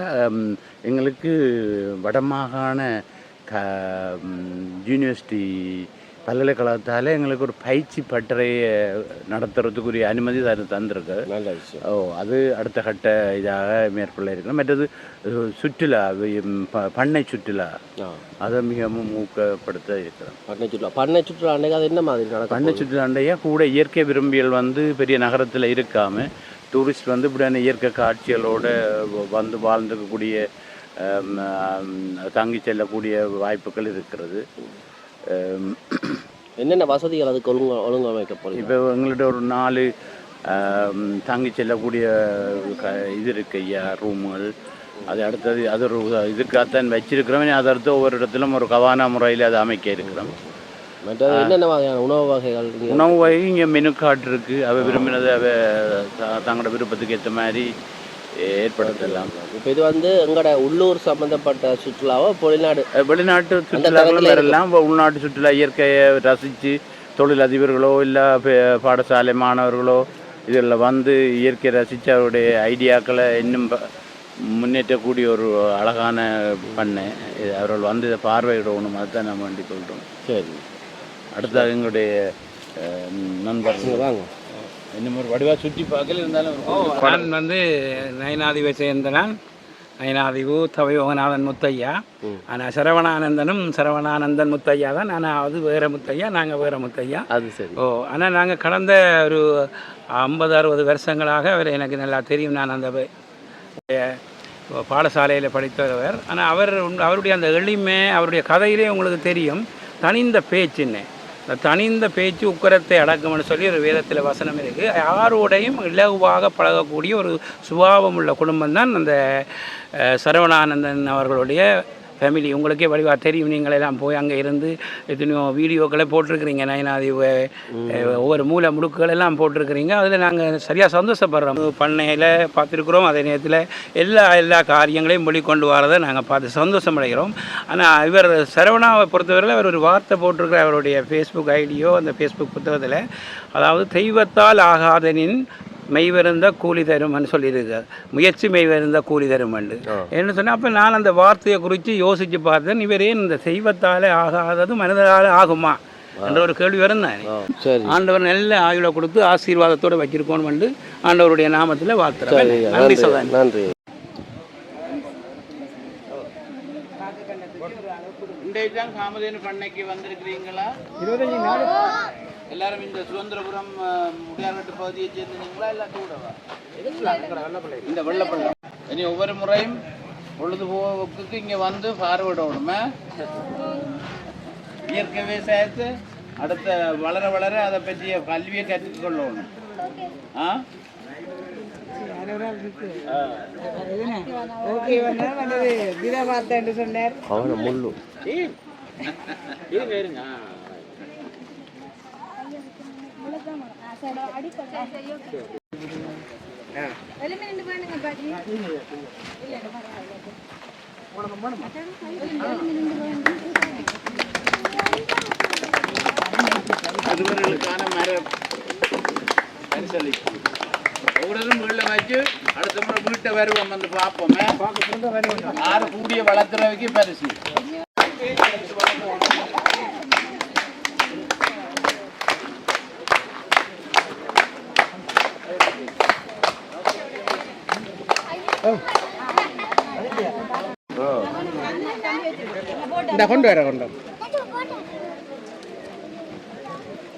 எங்களுக்கு வடமாகாண யூனிவர்சிட்டி பல்கலைக்கழகத்தால் எங்களுக்கு ஒரு பயிற்சி பட்டறையை நடத்துறதுக்குரிய அனுமதி தந்திருக்கு. நல்ல விஷயம். அது அடுத்த கட்ட இதாக மேற்கொள்ள இருக்கிறோம். மற்றது சுற்றுலா பண்ணை சுற்றுலா அதை மிகவும் ஊக்கப்படுத்த இருக்கிறோம். பண்ணை சுற்றுலா அன்றைக்கு அது என்ன மாதிரி நடக்கும்? பண்ணை சுற்றுலா அண்டையா கூட இயற்கை விரும்பியல் வந்து பெரிய நகரத்தில் இருக்காமல் டூரிஸ்ட் வந்து இப்படியான இயற்கை காட்சிகளோடு வந்து வாழ்ந்துக்கக்கூடிய தங்கி செல்லக்கூடிய வாய்ப்புகள் இருக்கிறது. என்னென்ன வசதிகள் அதுக்கு ஒழுங்கமைக்கப்படுது? இப்போ எங்கள்கிட்ட ஒரு 4 தங்கி செல்லக்கூடிய இது இருக்கு ஐயா, ரூமுகள். அது அடுத்தது அது ஒரு இதுக்காகத்தான் வச்சிருக்கிறோம். அதை அடுத்து ஒவ்வொரு இடத்திலும் ஒரு கவானா முறையில் அதை அமைக்க இருக்கிறோம். என்னென்ன வகையான உணவு வகைகள்? உணவு வகை இங்கே மெனு கார்டு இருக்குது. தங்களோட விருப்பத்துக்கு ஏற்ற மாதிரி ஏற்படுத்தலாம். இப்போ இது வந்து எங்களோட உள்ளூர் சம்மந்தப்பட்ட சுற்றுலாவோ வெளிநாட்டு சுற்றுலாக்களும் வரலாம். உள்நாட்டு சுற்றுலா இயற்கையை ரசித்து தொழிலதிபர்களோ இல்லை பாடசாலை மாணவர்களோ இதில் வந்து இயற்கையை ரசித்து அவருடைய ஐடியாக்களை இன்னும் முன்னேற்றக்கூடிய ஒரு அழகான பண்ணை. அவர்கள் வந்து இதை பார்வையிடணும். அதுதான் நம்ம வேண்டிக் கொள்கிறோம். சரி, அடுத்தது எங்களுடைய நண்பர்கள் வாங்க. இன்னும் ஒரு வடிவாக சுற்றி பார்க்கல இருந்தாலும் நான் வந்து நயனாதிவை சேர்ந்தனான். நயனாதிவு தவயோகநாதன் முத்தையா. ஆனால் சரவணானந்தன் முத்தையா தான். ஆனால் அது வேறு முத்தையா, நாங்கள் வேறு முத்தையா. அது சரி. ஆனால் நாங்கள் கடந்த ஒரு 50-60 வருஷங்களாக அவர் எனக்கு நல்லா தெரியும். நான் அந்த பாடசாலையில் படித்தவர். ஆனால் அவருடைய அந்த எளிமை, அவருடைய கதையிலே உங்களுக்கு தெரியும். தனிந்த பேச்சுன்னு, இந்த தனிந்த பேச்சு உக்கரத்தை அடக்கும்னு சொல்லி ஒரு வேதத்தில் வசனம் இருக்குது. யாரோடையும் இலகுவாக பழகக்கூடிய ஒரு சுபாவம் உள்ள குடும்பம் தான் அந்த சரவணானந்தன் அவர்களுடைய ஃபேமிலி. உங்களுக்கே வடிவாக தெரியும். நீங்களெல்லாம் போய் அங்கே இருந்து எத்தனையோ வீடியோக்களை போட்டிருக்கிறீங்க. நயனாதி ஒவ்வொரு மூல முடுக்குகள் எல்லாம் போட்டிருக்கிறீங்க. அதில் நாங்கள் சரியாக சந்தோஷப்படுறோம். பண்ணையில் பார்த்துருக்குறோம். அதே நேரத்தில் எல்லா காரியங்களையும் வெளிக்கொண்டு வரதை நாங்கள் பார்த்து சந்தோஷம் அடைகிறோம். ஆனால் இவர் சரவணாவை பொறுத்தவரையில் அவர் ஒரு வார்த்தை போட்டிருக்கிற அவருடைய ஃபேஸ்புக் ஐடியோ அந்த ஃபேஸ்புக் புத்தகத்தில், அதாவது தெய்வத்தால் ஆகாதனின் மெய்வருந்த கூலி தருமன்னு சொல்லியிருக்கார். முயற்சி மெய்வருந்த கூலி தருமண்டு என்ன சொன்னால், அப்போ நான் அந்த வார்த்தையை குறித்து யோசித்து பார்த்தேன். இவரே இந்த தெய்வத்தால் ஆகாதது மனிதரால் ஆகுமா என்ற ஒரு கேள்வி வருந்தானே. ஆண்டவர் நல்ல ஆயுளை கொடுத்து ஆசீர்வாதத்தோடு வச்சிருக்கோன்னு ஆண்டவருடைய நாமத்தில் வாழ்த்துறேன். நன்றி சொல்றேன். நன்றி. இன்றைக்கு காமதேனு பண்ணைக்கு வந்திருக்கிறீங்களா? 25 நாள் எல்லாரும் இந்த சுதந்திரபுரம் முடியார்கட்டு பகுதியை சேர்ந்தீங்களா? இல்லை கூடவா? இந்த வெள்ளப்பள்ளம். இனி ஒவ்வொரு முறையும் பொழுதுபோக்குக்கு இங்கே வந்து பார்வையிடணுமே. இயற்கை விவசாயத்தை அடுத்த வளர வளர அதை பற்றிய கல்வியை கற்றுக்கொள்ளணும். முள்ளு அதுவர்களுக்கான மர பரிசளிப்பு ஒவ்வொருவரும் வீட்டில் வச்சு அடுத்த முறை வீட்டை வருவோம் வந்து பார்ப்போமே. ஆறு கூடிய வளர்த்துறவைக்கு பரிசு. கொண்டு வர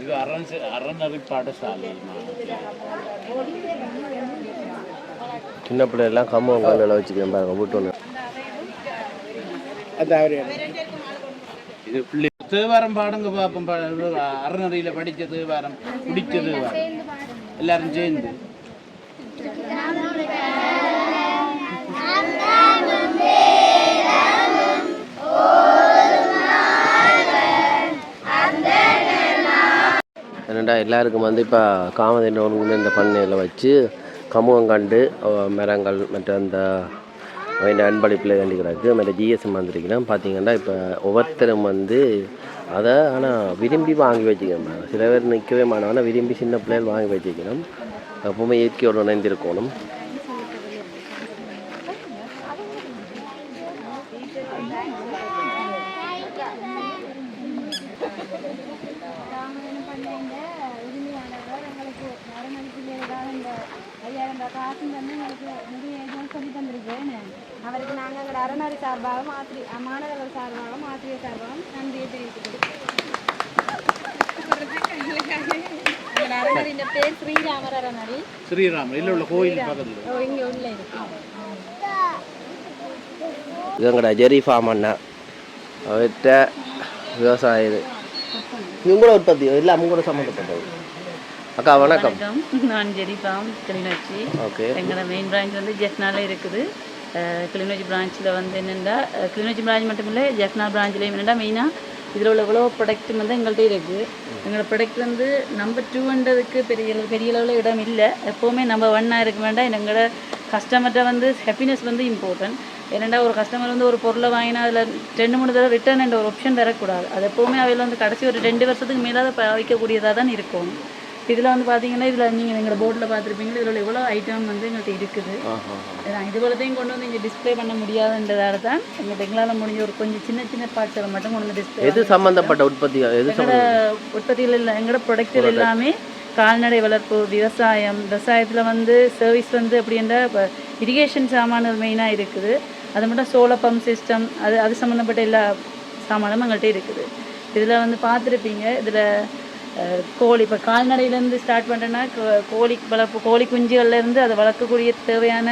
இது அறநெறி பாடசாலை. சின்ன பிள்ளைலாம் கம்மம் கல்லில் வச்சுக்கிறேன் பாருங்க வீட்டு. இது பிள்ளை தேவாரம் பாடுங்க பார்ப்போம். அறநெறியில் படித்த தேவாரம், பிடிச்ச தேவாரம் எல்லாரும் சேர்ந்து. ஓ என்னென்னா எல்லாருக்கும் வந்து இப்போ காமதேனு இந்த பண்ணையில் வச்சு கமுகம் கண்டு மரங்கள் மற்ற அந்த அன்பளிப்பில் வேண்டி கிடக்கு மற்ற ஜிஎஸ்எம் வந்திருக்கிறேன். பார்த்தீங்கன்னா இப்போ ஒவ்வொருத்தரும் வந்து அதை ஆனால் விரும்பி வாங்கி வச்சுக்கணும். சில பேர் நிற்கவே மாட்டோம், ஆனால் விரும்பி சின்ன பிள்ளைகள் வாங்கி வச்சுக்கணும். எப்பவுமே இயற்கையோடு இணைந்திருக்கணும். அவருக்கு நாங்கள் எங்களோட அறநெறி சார்பாக மாணவர்கள் சார்பாக ஆசிரியர் சார்பாக நன்றியை தெரிவித்துக்கிறோம். அறநெறியின் பேர் ஸ்ரீராமர் அறநெறி. ஸ்ரீராமர் இல்லை உள்ள கோயில் பக்கத்தில் இங்கே உள்ள இருக்கு. எங்களோட ஜெரி ஃபார்ம் அண்ணா அவர்கிட்ட விவசாயம் உங்களோட உற்பத்தி இல்லை அவங்களோட சம்மந்தப்பட்டது. அக்கா வணக்கம். நான் ஜெரி ஃபார்ம் கிளிநொச்சி. ஓகே. எங்களோட மெயின் பிரான்ச் வந்து ஜெஃப்னால இருக்குது. கிளிநொச்சி பிரான்ச்சில் வந்து என்னென்னா கிளிநொச்சி பிரான்ச் மட்டும் இல்லை ஜெஃப்னா பிரான்ச்லேயும் என்னென்னா மெயினாக இதில் உள்ள இவ்வளோ ப்ராடக்ட் வந்து எங்கள்கிட்ட இருக்குது. எங்களோட ப்ராடக்ட் வந்து நம்பர் 200க்கு பெரிய அளவில் இடம் இல்லை. எப்போவுமே நம்பர் 1 இருக்க வேண்டாம். எங்களோட கஸ்டமர்கிட்ட வந்து ஹாப்பினஸ் வந்து இம்பார்ட்டன்ட். ஏன்னா ஒரு கஸ்டமர் வந்து ஒரு பொருளை வாங்கினா அதில் 2-3 தடவை ரிட்டர்ன் என்ற ஒரு ஆப்ஷன் வரக்கூடாது. அது எப்போவுமே அவையில் வந்து கடைசி ஒரு 2 வருஷத்துக்கு மேலே பாவிக்கக்கூடியதாக தான் இருக்கும். இதில் வந்து பார்த்தீங்கன்னா இதில் நீங்கள் எங்களோட போர்டில் பார்த்துருப்பீங்க இதில் எவ்வளோ ஐட்டம் வந்து எங்கள்கிட்ட இருக்குது. இது போலத்தையும் கொண்டு வந்து இங்கே டிஸ்பிளே பண்ண முடியாதுன்றதால தான் எங்களால் முடிஞ்ச ஒரு கொஞ்சம் சின்ன பார்ட்ஸில் மட்டும் கொண்டு வந்து டிஸ்பிளே. எது சம்மந்தப்பட்ட உற்பத்தி? எங்களோட உற்பத்திகள் இல்லை, எங்களோட ப்ரொடக்டில் எல்லாமே கால்நடை வளர்ப்பு, விவசாயத்தில் வந்து சர்வீஸ் வந்து அப்படின்ற இப்போ இரிகேஷன் சாமான்கள் மெயினாக இருக்குது. அது மட்டும் சோலார் பம்ப் சிஸ்டம் அது சம்மந்தப்பட்ட எல்லா சாமானும் எங்கள்கிட்ட இருக்குது. இதில் வந்து பார்த்துருப்பீங்க இதில் கோழி இப்போ கால்நடையிலேருந்து ஸ்டார்ட் பண்ணுறேன்னா கோழி வளர்ப்பு, கோழி குஞ்சுகள்லேருந்து அதை வளர்க்கக்கூடிய தேவையான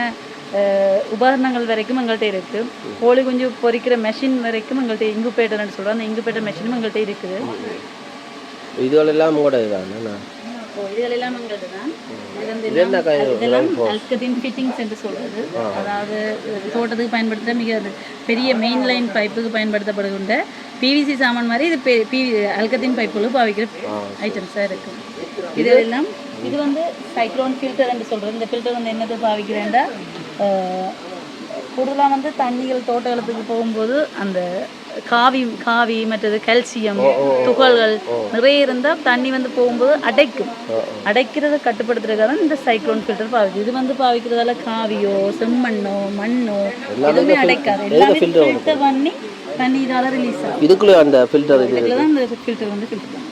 உபகரணங்கள் வரைக்கும் எங்கள்கிட்ட இருக்குது. கோழி குஞ்சு பொறிக்கிற மெஷின் வரைக்கும் எங்கள்கிட்ட இங்குபேட்டர்னு சொல்கிறோம். அந்த இங்குபேட்டர் மெஷினும் எங்கள்கிட்ட இருக்குது. இதுவெல்லாம் கூட இதுதான் இதெல்லாம் எங்கள்கிட்ட தான். இதெல்லாம் அல்கதின் ஃபிட்டிங்ஸ் என்று சொல்கிறது. அதாவது தோட்டத்துக்கு பயன்படுத்துகிற மிக பெரிய மெயின் லைன் பைப்புக்கு பயன்படுத்தப்படுகின்ற பிவிசி சாமான் மாதிரி இது அல்கதின் பைப்புகளுக்கு பாவிக்கிற ஐட்டம்ஸாக இருக்குது. இதெல்லாம் இது வந்து சைக்ளோன் ஃபில்டர் என்று சொல்கிறது. இந்த ஃபில்டர் வந்து என்னது பாவிக்கிறேன்டா கூடுதலாக வந்து தண்ணிகள் தோட்டங்களுக்கு போகும்போது அந்த காவி மற்றது கால்சியம் துகள்கள் நிறைய இருந்தால் தண்ணி வந்து போகும்போது அடைக்கிறத கட்டுப்படுத்துறதுக்காக இந்த சைக்ளோன் ஃபில்டர் பாவிக்குது. இது வந்து பாவிக்கிறதால காவியோ செம்மண்ணோ மண்ணோ எதுவுமே அடைக்காது. எல்லாமே ஃபில்டர் பண்ணி தண்ணி இதால் ரிலீஸ் ஆகும். இதுக்குள்ளே அந்த ஃபில்டர் இதுக்குள்ள தான் இந்த ஃபில்டர் வந்து ஃபில்டர் பண்ணும்.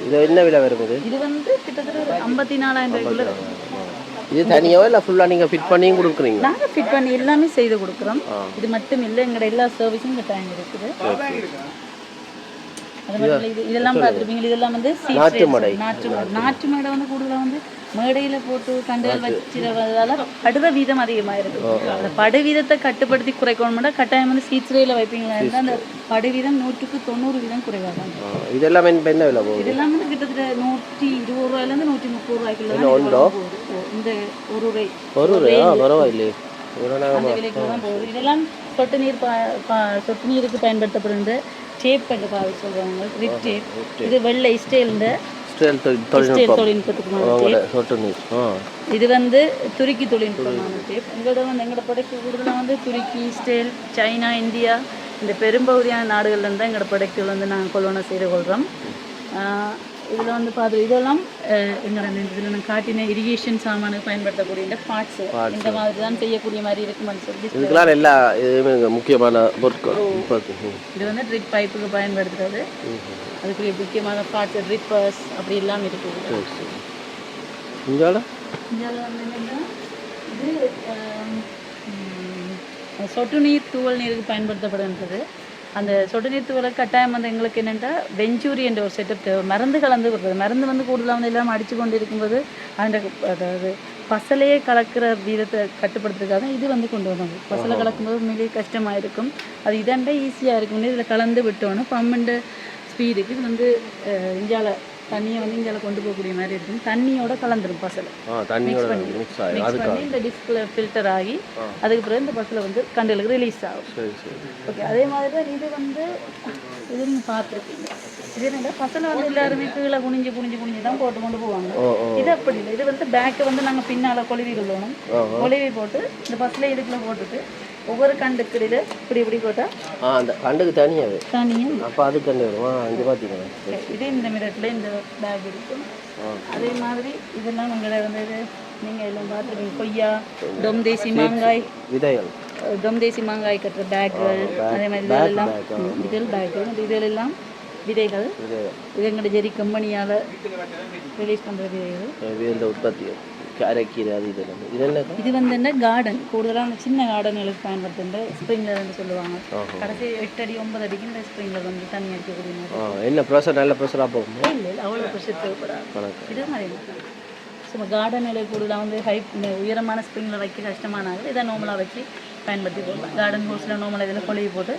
இது என்ன விலை வருது? இது வந்து கிட்டத்தட்ட 54,000 ரூபாய்க்குள்ள வரும். இது தனியாகவே இல்லை ஃபுல்லாக நீங்கள் ஃபிட் பண்ணியும் கொடுக்குறீங்க? நாங்கள் ஃபிட் பண்ணி எல்லாமே செய்து கொடுக்குறோம். இது மட்டும் இல்லை, எங்களோட எல்லா சர்வீஸும் இங்கே டைம் இருக்குது. அது மட்டும் இல்லை, இதெல்லாம் பார்த்துருப்பீங்க. இதெல்லாம் வந்து நாட்டு மேடை வந்து கூடுதலாக வந்து மேடையில் போட்டு கண்டுகள் வச்சுறதால படுத வீதம் அதிகமாக இருக்குது. அந்த படு வீதத்தை கட்டுப்படுத்தி குறைக்கணும்னா கட்டாயம் வந்து சீட்ஸ்ரேயில் வைப்பீங்களா இருந்தால் அந்த படு வீதம் 100க்கு 90 வீதம் குறைவாக தான். இதெல்லாம் என்ன விலை போகுது? இதெல்லாம் வந்து கிட்டத்தட்ட 120 ரூபாயிலேருந்து 130 ரூபாய்க்குள்ள இந்த ஒரு பரவாயில்லையே அந்த விலைக்கு தான் போகுது. இதெல்லாம் சொட்டு நீருக்கு பயன்படுத்தப்படுகின்ற டேப் கண்டு பாவி சொல்கிறாங்க, ரிப் டேப். இது வெள்ளை ஸ்டைல் தொழில்நுட்பத்துக்கு. இது வந்து துருக்கி தொழில்நுட்பமான டேப். எங்களோட வந்து எங்களோட ப்ராடக்ட் கூடுதலாக வந்து துருக்கி, ஸ்டைல், சைனா, இந்தியா இந்த பெரும்பகுதியான நாடுகள்லேருந்து எங்களோட ப்ராடக்ட்கள் வந்து நாங்கள் கொள்வனை செய்து கொள்கிறோம். இதில் வந்து பார்த்து இதெல்லாம் எங்களோட இதில் நான் காட்டின இரிகேஷன் சாமானுக்கு பயன்படுத்தக்கூடிய இந்த பார்ட்ஸு இந்த மாதிரி தான் செய்யக்கூடிய மாதிரி இருக்குமான்னு சொல்லி இதுக்கெல்லாம் எல்லா இதுவுமே முக்கியமான பொருட்கள். இது வந்து ட்ரிப் பைப்புக்கு பயன்படுத்துறது. அதுக்குரிய முக்கியமான பார்ட்ஸ் ட்ரிப்பர்ஸ் அப்படி எல்லாம் இருக்குது. இந்தியாவில் வந்து என்னென்னா இது சொட்டு நீர் தூவல் நீருக்கு பயன்படுத்தப்படுகின்றது. அந்த சொட்டு நீர் தூவலை கட்டாயம் வந்து எங்களுக்கு என்னென்னா வெஞ்சூரி என்ற ஒரு செட்டப் மருந்து கலந்து கொடுக்குறது. மருந்து வந்து கூடுதலாக வந்து எல்லாம் அடித்து கொண்டு இருக்கும்போது அதாவது பசலையே கலக்கிற வீதத்தை கட்டுப்படுத்துறதுக்காக இது வந்து கொண்டு வந்தாங்க. பசலை கலக்கும்போது மிக கஷ்டமாக இருக்கும். அது இதாண்டா ஈஸியாக இருக்கும். இதில் கலந்து விட்டோன்னா பம்முண்ட ஸ்பீடுக்கு இது வந்து இந்தியாவில் தண்ணியை வந்து இந்தியாவில் கொண்டு போகக்கூடிய மாதிரி இருக்கும். தண்ணியோட கலந்துடும் பசலை மிக்ஸ் பண்ணி இந்த டிஸ்கில் ஃபில்டர் ஆகி அதுக்கு பிறகு இந்த பசலை வந்து கண்டுகளுக்கு ரிலீஸ் ஆகும். ஓகே, அதே மாதிரி தான் இது வந்து இது நீங்கள் பார்த்துருக்கீங்க. இது என்ன பசங்க வந்து எல்லாருமே கீழே குனிஞ்சு தான் போட்டு கொண்டு போவாங்க. இது அப்படி இல்லை. இது வந்து பேக்கை வந்து நாங்கள் பின்னால் கொழுவி கொள்ளணும். கொழுவி போட்டு இந்த பஸ்ஸில் இதுக்குள்ள போட்டுட்டு ஒவ்வொரு கண்டுக்கு இடையில இப்படி போட்டால் அந்த கண்டுக்கு தனியாக அப்போ அது கண்டு வரும். அங்கே பார்த்தீங்கன்னா இது இந்த மிரட்டில் இந்த பேக் இருக்கும். அதே மாதிரி இதெல்லாம் உங்களை வந்து நீங்கள் எல்லாம் பார்த்துருக்கீங்க. கொய்யா, டொம்தேசி மாங்காய் விதைகள், டொம்தேசி மாங்காய் கட்டுற பேக்குகள், அதே மாதிரி இதெல்லாம் இதெல்லாம் விதைகள். இது எங்களோட ஜெரி கம்பெனியால் ரிலீஸ் பண்ணுற விதைகள். இந்த உற்பத்தி அரைக்கீரை அது இது வந்து என்ன கார்டன் கூடுதலாக அந்த சின்ன கார்டன்களுக்கு பயன்படுத்துகிற ஸ்ப்ரிங்லர்னு சொல்லுவாங்க. கடைசி 8 அடி 9 அடிக்கு இந்த ஸ்ப்ரிங்லர் வந்து தண்ணி அடிக்கக்கூடிய என்ன ப்ரெஷர் நல்ல ப்ரெஷராக போகும். இல்லை அவ்வளோ ப்ரெஷர் தேவைப்படாது. இது மாதிரி சும்மா கார்டன்களை கூடுதலாக வந்து உயரமான ஸ்ப்ரிங்கில் வைக்க கஷ்டமானாங்க. இதை நார்மலாக வச்சு பயன்படுத்தி போடலாம். கார்டன் ஹோல்ஸில் நார்மலாக இதில் கொழுவி போட்டு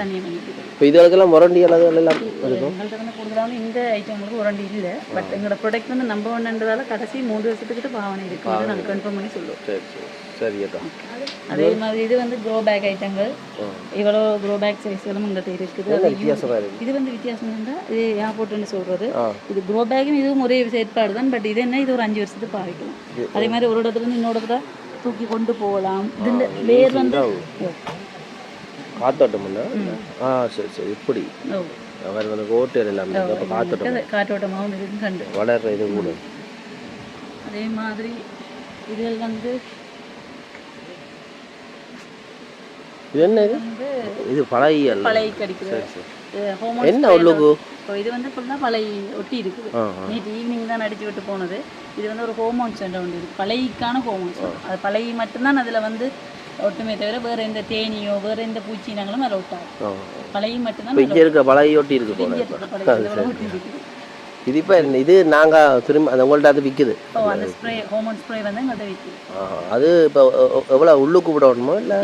தண்ணியை பண்ணிட்டு இப்போ இதுகளுக்கெல்லாம் உரண்டி எல்லாம் எங்கள்கிட்ட வந்து கூடுதலாக இந்த ஐட்டங்களுக்கு உரண்டி இல்லை. பட் எங்களோட ப்ராடக்ட் வந்து நம்ப ஒன்றுன்றதால கடைசி 3 வருஷத்துக்கிட்ட பாவனை இருக்குது. நாங்கள் கன்ஃபார்ம் பண்ணி சொல்லுவோம். சரி. அதே மாதிரி இது வந்து க்ரோ பேக் ஐட்டங்கள். இவ்வளோ க்ரோ பேக் சைஸ்களும் உங்கள்கிட்ட இருக்குது. இது வந்து வித்தியாசம் இருந்தால் இது ஏர்போர்ட்னு சொல்கிறது. இது க்ரோ பேக்கும் இதுவும் ஒரே செயற்பாடு தான். பட் இது என்ன, இது ஒரு 5 வருஷத்துக்கு பாவிக்கலாம். அதே மாதிரி ஒரு இடத்துலேருந்து இன்னொரு இடத்துல தூக்கி கொண்டு போகலாம். இது வேர் வந்து காத்தோட்டம். சரி. இப்படி அவர் வந்து ஓட்டர் எல்லாமே காற்றோட்டமாகவும் இதுக்கும் கண்டு வளர்ற இது கூட. அதே மாதிரி இதில் வந்து இது என்ன, இது பழைய கடிக்கிறது என்ன உள்ளுக்கு. இது வந்து ஃபுல்லாக பழைய ஒட்டி இருக்குது. நேற்று ஈவினிங் தான் அடிச்சு விட்டு போனது. இது வந்து ஒரு ஹோமோன்ஸ் என்ற ஒன்று இருக்குது. பழையக்கான ஹோமோன்ஸ். அது பழைய மட்டும்தான் அதில் வந்து ஒட்டுமே தவிர வேறு எந்த தேனியோ வேறு எந்த பூச்சினங்களும் அதில் ஒட்டாது. பழைய மட்டும்தான் இங்கே இருக்க பழைய ஒட்டி இருக்கு. இது இப்போ இது நாங்கள் திரும்ப அது உங்கள்கிட்ட அது விற்குது. அந்த ஸ்ப்ரே ஹோமோன் ஸ்ப்ரே வந்து எங்கள்கிட்ட விற்குது. அது இப்போ எவ்வளோ உள்ளுக்கு விடணுமோ இல்லை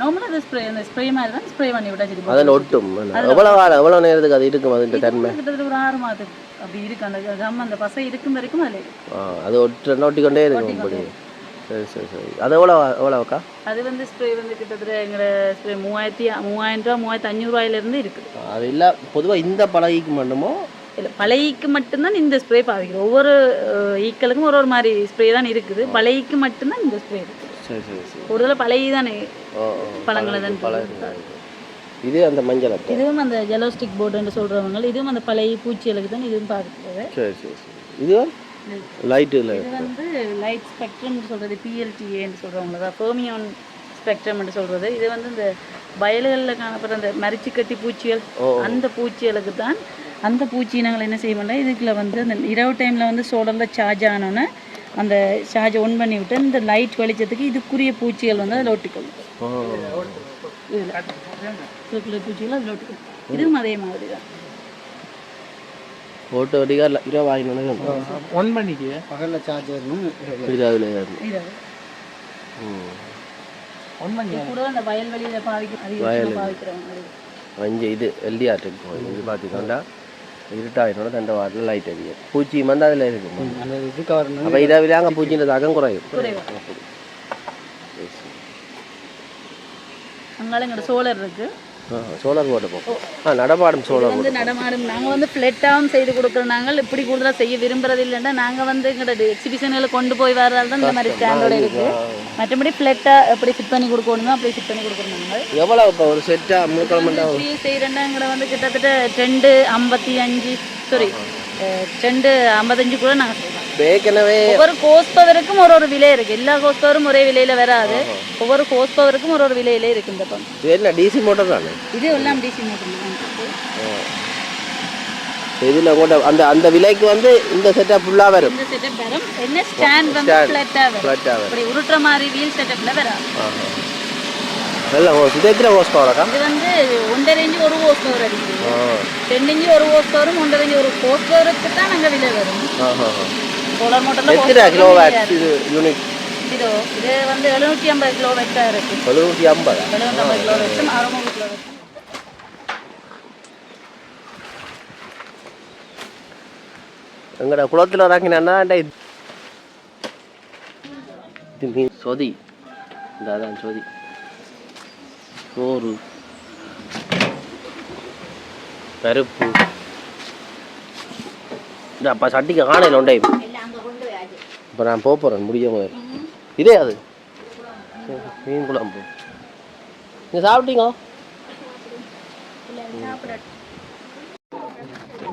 நார்மலாக அது ஸ்ப்ரே அந்த ஸ்ப்ரே மாதிரி தான் ஸ்ப்ரே பண்ணி விட்டாச்சு. அதில் ஒட்டும். எவ்வளோ நேரத்துக்கு அது இருக்கும் அது தன்மை? கிட்டத்தட்ட ஒரு 6 மாதத்துக்கு அப்படி இருக்கு. அந்த கம் அந்த பசை இருக்கும் வரைக்கும் அதில் அது ஒட்டிக்கொண்டே இருக்கும். சரி. அது எவ்வளோக்கா? அது வந்து ஸ்ப்ரே வந்து கிட்டத்தட்ட எங்களோட ஸ்ப்ரே 3000 ரூபா 3500 ரூபாயிலேருந்து இருக்குது. அது இல்லை பொதுவாக இந்த பழகிக்கு மட்டுமோ? இல்லை, பழையக்கு மட்டும்தான் இந்த ஸ்ப்ரே பாவிக்கிறோம். ஒவ்வொரு ஈக்களுக்கும் ஒரு மாதிரி ஸ்ப்ரே தான் இருக்குது. பழையக்கு மட்டும்தான் இந்த ஸ்ப்ரே இருக்குது. சரி. கூடுதலாக பழைய தானே பழங்களை தான். இது அந்த மஞ்சள் இதுவும் அந்த ஜெலோஸ்டிக் போர்டுன்னு சொல்கிறவங்க. இதுவும் அந்த பழைய பூச்சிகளுக்கு தான் இதுவும் பார்க்குறது. சரி. இது லைட்டு இல்லை. இது வந்து லைட் ஸ்பெக்ட்ரம்னு சொல்கிறது. PLTA சொல்கிறவங்க தான் ஃபெர்மியான் ஸ்பெக்ட்ரம்னு சொல்கிறது. இது வந்து இந்த வயல்களில் காணப்படுற அந்த மரிச்சு கட்டி பூச்சிகள், அந்த பூச்சிகளுக்கு தான். அந்த பூச்சி நாங்கள் என்ன செய்வோம்னா இதுக்குள்ள வந்து அந்த இரவு டைமில் வந்து சோலரில் சார்ஜ் ஆனோன்னே அந்த சார்ஜ் ஒன் பண்ணி விட்டு இந்த லைட் வெளிச்சத்துக்கு இதுக்குரிய பூச்சிகள் வந்து அதில் ஒட்டிக்கணும். இதில் பூச்சிகள் அதில் ஒட்டிக்கணும். இதுவும் அதே மாதிரி தான். ஓட்டு வடிகா இரவு வாங்கினோன்னு ஒன் பண்ணிக்கு பகலில் சார்ஜ் வரணும். கூட அந்த வயல்வெளியில் பாவிக்கிறவங்க இது எல்டிஆர் இது பார்த்துக்கோண்டா இருட்டாயினோட தண்டை வாரில் லைட் அடிக்கும். பூச்சி வந்து அதில் இருக்கும். அப்போ இதை விடாங்க பூச்சின்ற தாக்கம் குறையும். அங்கால எங்களோட சோலர் இருக்குது. சோலார் போட்டு நடமாடும் சோலார் வந்து நடமாடும். நாங்கள் வந்து ஃப்ளெட்டாகவும் செய்து கொடுக்குறோம். நாங்கள் இப்படி கூடுதலாக செய்ய விரும்புறது இல்லைன்னா நாங்கள் வந்து எங்களோட எக்ஸிபிஷன்களை கொண்டு போய் வரதால் தான் இந்த மாதிரி ஸ்டாண்டோட இருக்குது. மற்றபடி ஃப்ளெட்டாக எப்படி ஃபிட் பண்ணி கொடுக்கணுமோ அப்படி ஃபிட் பண்ணி கொடுக்குறோம். நாங்கள் எவ்வளோ இப்போ ஒரு செட்டாக முழுக்கிழமை செய்கிறேன்டாங்கிற வந்து கிட்டத்தட்ட 255 கூட நாங்கள் செய்வோம். ஏற்கனவே ஒவ்வொரு கோஸ் பவருக்கும் ஒரு விலை இருக்குது. எல்லா கோஸ் பவரும் ஒரே விலையில் வராது. ஒவ்வொரு கோஸ் பவருக்கும் ஒரு விலையிலே இருக்குது. இந்த பம்ப் இது என்ன டிசி மோட்டர் தானே? இது எல்லாம் டிசி மோட்டர் தான். இதில் கூட அந்த அந்த விலைக்கு வந்து இந்த செட்டப் ஃபுல்லாக வரும். இந்த செட்டப் வரும். என்ன ஸ்டாண்ட் வந்து ஃப்ளாட்டாக வரும். அப்படி உருட்டுற மாதிரி வீல் செட்டப்பில் வராது. நல்ல ஹோஸ். இது எத்தனை ஹோஸ் பவரா? இது வந்து 1.5 இன்ச் ஒரு ஹோஸ் பவர் அடிக்குது. 2 இன்ச் ஒரு ஹோஸ் பவரும் 1.5 இன்ச் ஒரு ஹோஸ் பவருக்கு தான் நாங்கள் விலை வரும். சோலார் மோட்டரில் எத்தனை கிலோவாட் இது யூனிட்? இது வந்து 750 கிலோவாட்டாக இருக்குது. 750 கிலோவாட்டும் 600 கிலோவாட். எங்கட குளத்தில் இறங்கினா இது மீன் சொதி. இந்த அதான் சொதி. சோறு, பருப்பு, இந்த அப்பா சட்டிக்கு ஆணையில் உண்டே இப்போ நான் போகிறேன் முடிய முதல் இதே அது மீன் குழம்பு நீங்கள் சாப்பிட்டீங்க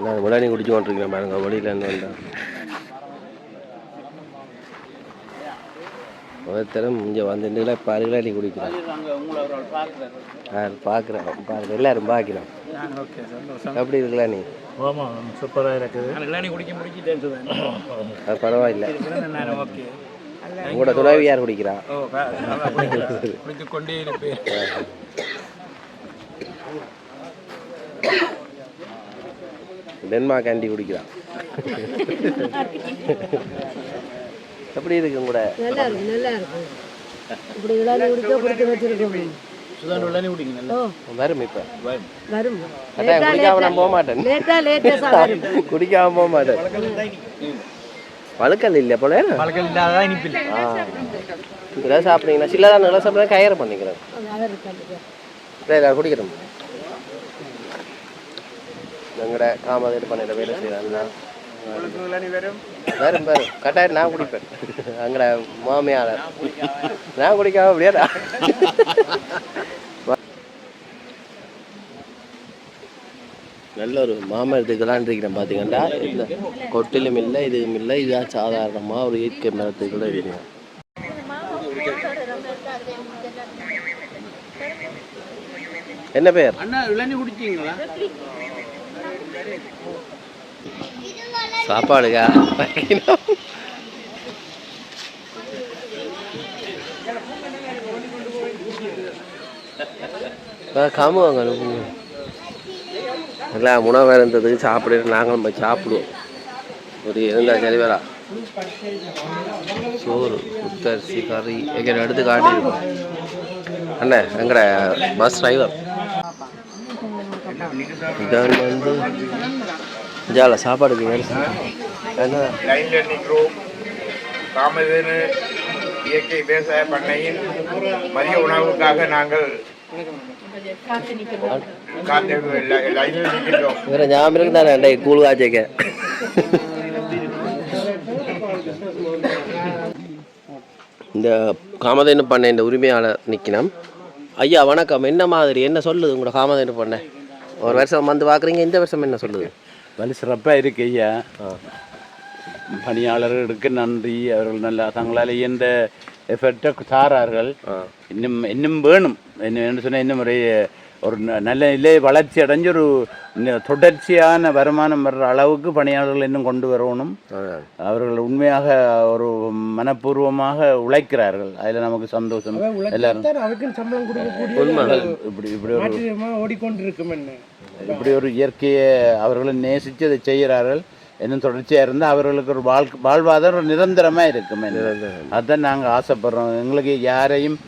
நான் விளையாடி குடிச்சு கொண்டிருக்கிறேன் பாருங்க வெளியில் இருந்து வந்தேன் ஒருத்தரம் இங்கே வந்து பாருங்களா நீ குடிக்கிறேன் பார்க்குறேன் பாருங்க எல்லாரும் பார்க்கிறோம் எப்படி இருக்கலாம் நீ சூப்பராக இருக்குது அது பரவாயில்ல உங்களோட துணைவி யார் குடிக்கிறா கொண்டே இருப்பேன் டென்மார்க் ஆண்டி குடிக்கிறா எப்படி இருக்கு கூட நல்லா இருக்கும் நல்லா இருக்கும் இப்படி விளையாடி குடிக்க குடிக்க வச்சிருக்கோம் வரும் இப்போ வரும் குடிக்காம நான் போக மாட்டேன் குடிக்காம போக மாட்டேன் வழுக்கல் இல்லை போல வழக்கல் இல்லாதான் இனிப்பில்லை இதெல்லாம் சாப்பிட்டீங்கன்னா சில்லதான் நல்லா சாப்பிட்டா கயிறு பண்ணிக்கிறேன் குடிக்கிறோம் எங்கட காமதேடு பண்ணையில வேலை செய்யறாங்க வரும் வரும் கட்டாயம் நான் குடிப்பேன் அங்கட மாமியாளர் நான் குடிக்காம முடியாதா நல்ல ஒரு மாமரத்துக்கெல்லாம் இருக்கிறேன் பார்த்தீங்கன்னா இந்த கொட்டிலும் இல்லை இதுவும் இல்லை இதுதான் சாதாரணமாக ஒரு இயற்கை மரத்துக்குள்ள இருக்கீங்க என்ன பேர் அண்ணா இளநீ குடிச்சிங்களா சாப்பாடுக்கா காமுவாங்க எல்லாம் உணவு இருந்ததுக்கு சாப்பிட்டு நாங்களும் போய் சாப்பிடுவோம் ஒரு இருந்தா சரி வேறா சோறு புத்தரிசி கறி எங்கே எடுத்து காட்டியிருக்கோம் அண்ணே எங்கட பஸ் டிரைவர் இதான் வந்து ஜால சாப்பாடுக்கு என்ன காமதேனு இயற்கை விவசாய பண்ணையின் மதிய உணவுக்காக நாங்கள் வேற ஞாபகம் தானே கூழ் காய்ச்சக்க இந்த காமதேனு பண்ணை இந்த உரிமையாளர் நிற்கணும். ஐயா வணக்கம். என்ன மாதிரி என்ன சொல்லுது உங்களோட காமதேனு பண்ணை? ஒரு வருஷம் வந்து பார்க்குறீங்க, இந்த வருஷம் என்ன சொல்லுது? வலி சிறப்பாக இருக்கு ஐயா. பணியாளர்களுக்கு நன்றி. அவர்கள் நல்லா தங்களால் இயன்ற எஃபெக்டை தாரார்கள். இன்னும் வேணும் என்ன சொன்னால் இன்னும் ஒரு நல்ல நிலை வளர்ச்சி அடைஞ்சு ஒரு தொடர்ச்சியான வருமானம் வர்ற அளவுக்கு பணியாளர்கள் இன்னும் கொண்டு வரணும். அவர்கள் உண்மையாக ஒரு மனப்பூர்வமாக உழைக்கிறார்கள். அதில் நமக்கு சந்தோஷம். எல்லாரும் இப்படி இப்படி ஒரு இயற்கையை அவர்களும் நேசித்து அதை செய்கிறார்கள். இன்னும் தொடர்ச்சியாக இருந்தால் அவர்களுக்கு ஒரு வாழ்வாதாரம் நிரந்தரமாக இருக்கும். அதுதான் நாங்கள் ஆசைப்படுறோம். எங்களுக்கு யாரையும்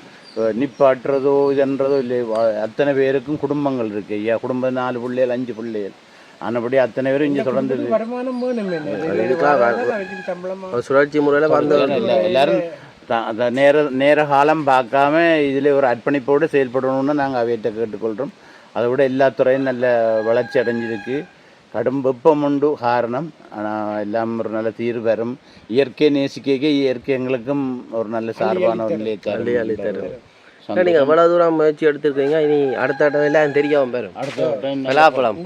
நிப்பாட்டுறதோ இதுன்றதோ இல்லை. அத்தனை பேருக்கும் குடும்பங்கள் இருக்கு ஐயா. குடும்பம் 4 பிள்ளைகள் 5 பிள்ளைகள் ஆனபடி அத்தனை பேரும் இங்கே தொடர்ந்து சுழற்சி முறையில் வந்து எல்லாரும் நேர காலம் பார்க்காம இதில் ஒரு அர்ப்பணிப்போடு செயல்படணும்னு நாங்கள் அவையிட்ட கேட்டுக்கொள்கிறோம். அதை விட எல்லா துறையும் நல்ல வளர்ச்சி அடைஞ்சிருக்கு. கடும் வெப்பம் உண்டு காரணம். ஆனால் எல்லாம் ஒரு நல்ல தீர்வு வரும். இயற்கை நேசிக்க இயற்கை எங்களுக்கும் ஒரு நல்ல சார்பான ஒரு நிலையை தரும். நீங்கள் எவ்வளோ தூரம் முயற்சி எடுத்துருக்கீங்க. இனி அடுத்த எல்லாம் தெரியாமல் பெறும். பலாப்பழம்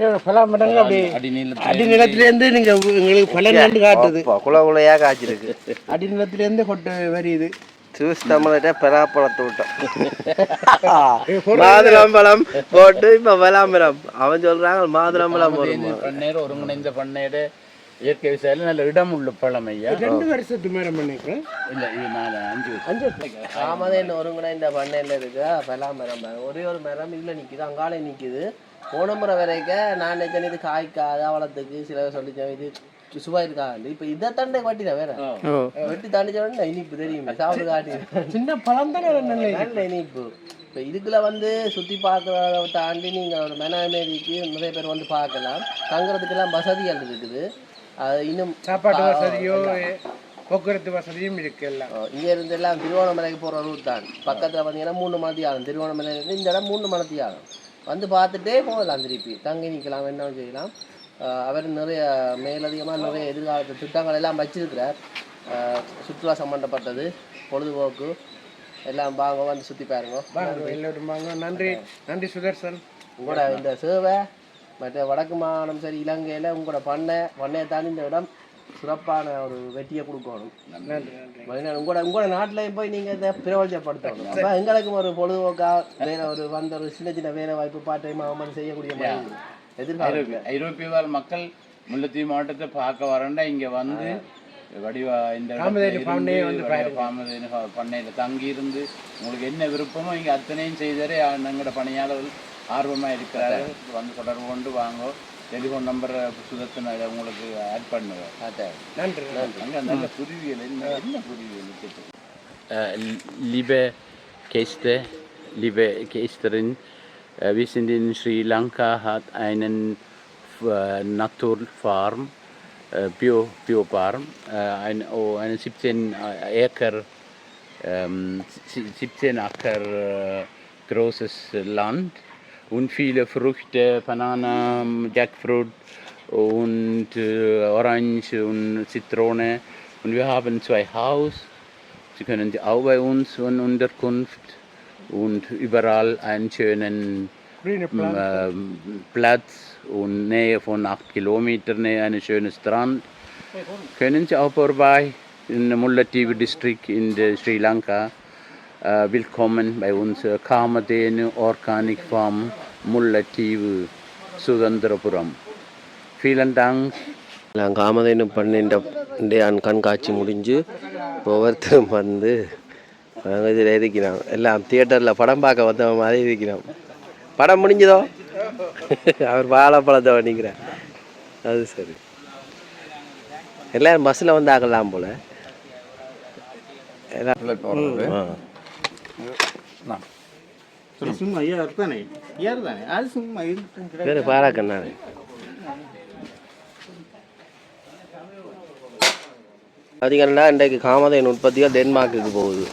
அடிநிலத்திலேருந்து நீங்கள் எங்களுக்கு பலன் காட்டுது. குலையாக காய்ச்சிருக்கு. அடிநிலத்திலேருந்து கொட்டு வருது. சூஸ் தமிழ்கிட்ட பலாப்பழத்தை விட்டோம். மாதுளம்பழம் போட்டு இப்போ பலாம்பழம். அவன் சொல்கிறாங்க மாதுளம்பழம் நேரம் ஒருங்கிணைந்த பண்ணையிட இயற்கை விவசாயில நல்ல இடம் உள்ள பழம் ஐயா. 2 வருஷத்துக்கு மேலே பண்ணிக்கிறேன். இல்லை இது 4-5 காமதேனு ஒருங்கிணைந்த பண்ணையில் இருக்கா பலாமரம். ஒரே ஒரு மரம் இல்லை நிற்கிது, அங்காலே நிற்கிது. போன முறை வரைக்கும் நான் நினைச்சேன் இது காய்க்காது அவளத்துக்கு சில சொல்லிச்சேன் இது சுவா இருக்காது. இப்போ இதை தண்டை வட்டினா வேற வெட்டி தாண்டிச்சோன்னா இனிப்பு தெரியுமே சாப்பிட்டு காட்டி சின்ன பழம் தானே நல்ல இனிப்பு. இப்போ இதுக்குள்ள வந்து சுற்றி பார்க்கறத தாண்டி நீங்கள் ஒரு மெனாமேரிக்கு நிறைய பேர் வந்து பார்க்கலாம். தங்குறதுக்கெல்லாம் வசதிகள் இருக்குது. அது இன்னும் சாப்பாட்டு வசதியோ போக்குவரத்து வசதியும் இருக்கு. எல்லாம் இங்கே இருந்து எல்லாம் திருவோணமலைக்கு போகிற ரூட் தான். பக்கத்தில் பார்த்தீங்கன்னா 3 மணி ஆகும். திருவோணமலையிலேருந்து இந்த இடம் 3 மணி ஆகும். வந்து பார்த்துட்டே போகலாம். திருப்பி தங்கி நிற்கலாம், என்ன செய்யலாம். அவர் நிறைய மேலதிகமாக நிறைய எதிர்காலத்து திட்டங்கள் எல்லாம் வச்சிருக்கிறார். சுற்றுலா சம்மந்தப்பட்டது, பொழுதுபோக்கு எல்லாம் வாங்க வந்து சுற்றி பாருங்க. எல்லோரும் வாங்க. நன்றி நன்றி சுதர்சன். உங்களோட இந்த சேவை மற்ற வடக்கு மாகாணம் சரி இலங்கையில் உங்களோட பண்ணையை தாண்டி இந்த இடம் சிறப்பான ஒரு வெற்றியை கொடுக்கணும். உங்களோட நாட்டிலையும் போய் நீங்கள் இதை பிரபலப்படுத்தணும். அப்போ எங்களுக்கும் ஒரு பொழுதுபோக்காக வேலை ஒரு வந்த ஒரு சின்ன சின்ன வேலை வாய்ப்பு பார்ட் டைம் ஆகாமல் செய்யக்கூடிய மாதிரி எதிர்காலம். ஐரோப்பிய வாழ் மக்கள் முல்லைத்தீவு மாவட்டத்தை பார்க்க வரண்டா இங்கே வந்து வடிவா இந்த பண்ணையில் தங்கி இருந்து உங்களுக்கு என்ன விருப்பமோ இங்கே அத்தனையும் செய்தாரே எங்களோட பணியாளர்கள் ஆர்வமாக இருக்கிறார்கள். வந்து தொடர்பு கொண்டு வாங்க. டெலிஃபோன் நம்பரை சுதத்தின உங்களுக்கு ஆட் பண்ணுவேன். நன்றி அங்கே நல்ல புரிவியல் என்ன புரிவியல். Liebe Gäste, liebe Gästerin, wir sind in Sri Lanka, hat einen Naturfarm, Biofarm, eine 17 Acker großes Land und viele Früchte, Banane, Jackfruit und Orange und Zitrone. Und wir haben 2 Haus. Sie können auch bei uns in Unterkunft und überall einen schönen Platz und Nähe von 8 Kilometern, Nähe einen schönen Strand. Können Sie auch vorbei in Mullaitivu District in Sri Lanka. Willkommen bei uns Kamadhenu Organic Farm Mullaitivu Sudandarapuram. Vielen Dank. Kamadhenu பண்ணின்ற கண்காட்சி முடிஞ்சு ஒவ்வொருத்தரும் வந்து இதில் இருக்கிறோம். எல்லாம் தியேட்டரில் படம் பார்க்க வந்த மாதிரி இருக்கிறோம். படம் முடிஞ்சதோ அவர் வாழைப்பழத்தை பண்ணிக்கிறார். அது சரி, எல்லோரும் பஸ்ஸில் வந்து ஆகலாம் போல். சும்மா ஏர் தானே அது சும்மா வேறு பாராக்கண்ணாரு. அதிகம்னா இன்றைக்கு காமதேனு உற்பத்தியாக டென்மார்க்குக்கு போகுது.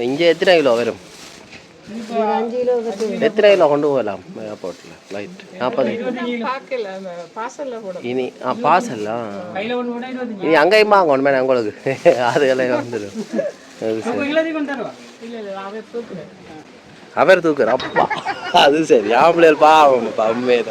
இங்கே எத்தனை கிலோ வரும்? எத்தனை கிலோ கொண்டு போகலாம் ஏர்போர்ட்டில் ஃப்ளைட்? 40. இனி பார்சல்லா இனி அங்கேயும் வாங்கணும் மேடம் உங்களுக்கு. அதுகளை வந்துடும். அவர் தூக்குற அப்பா அது சரி. ஆம்பளைகள் பாவம் உண்மையில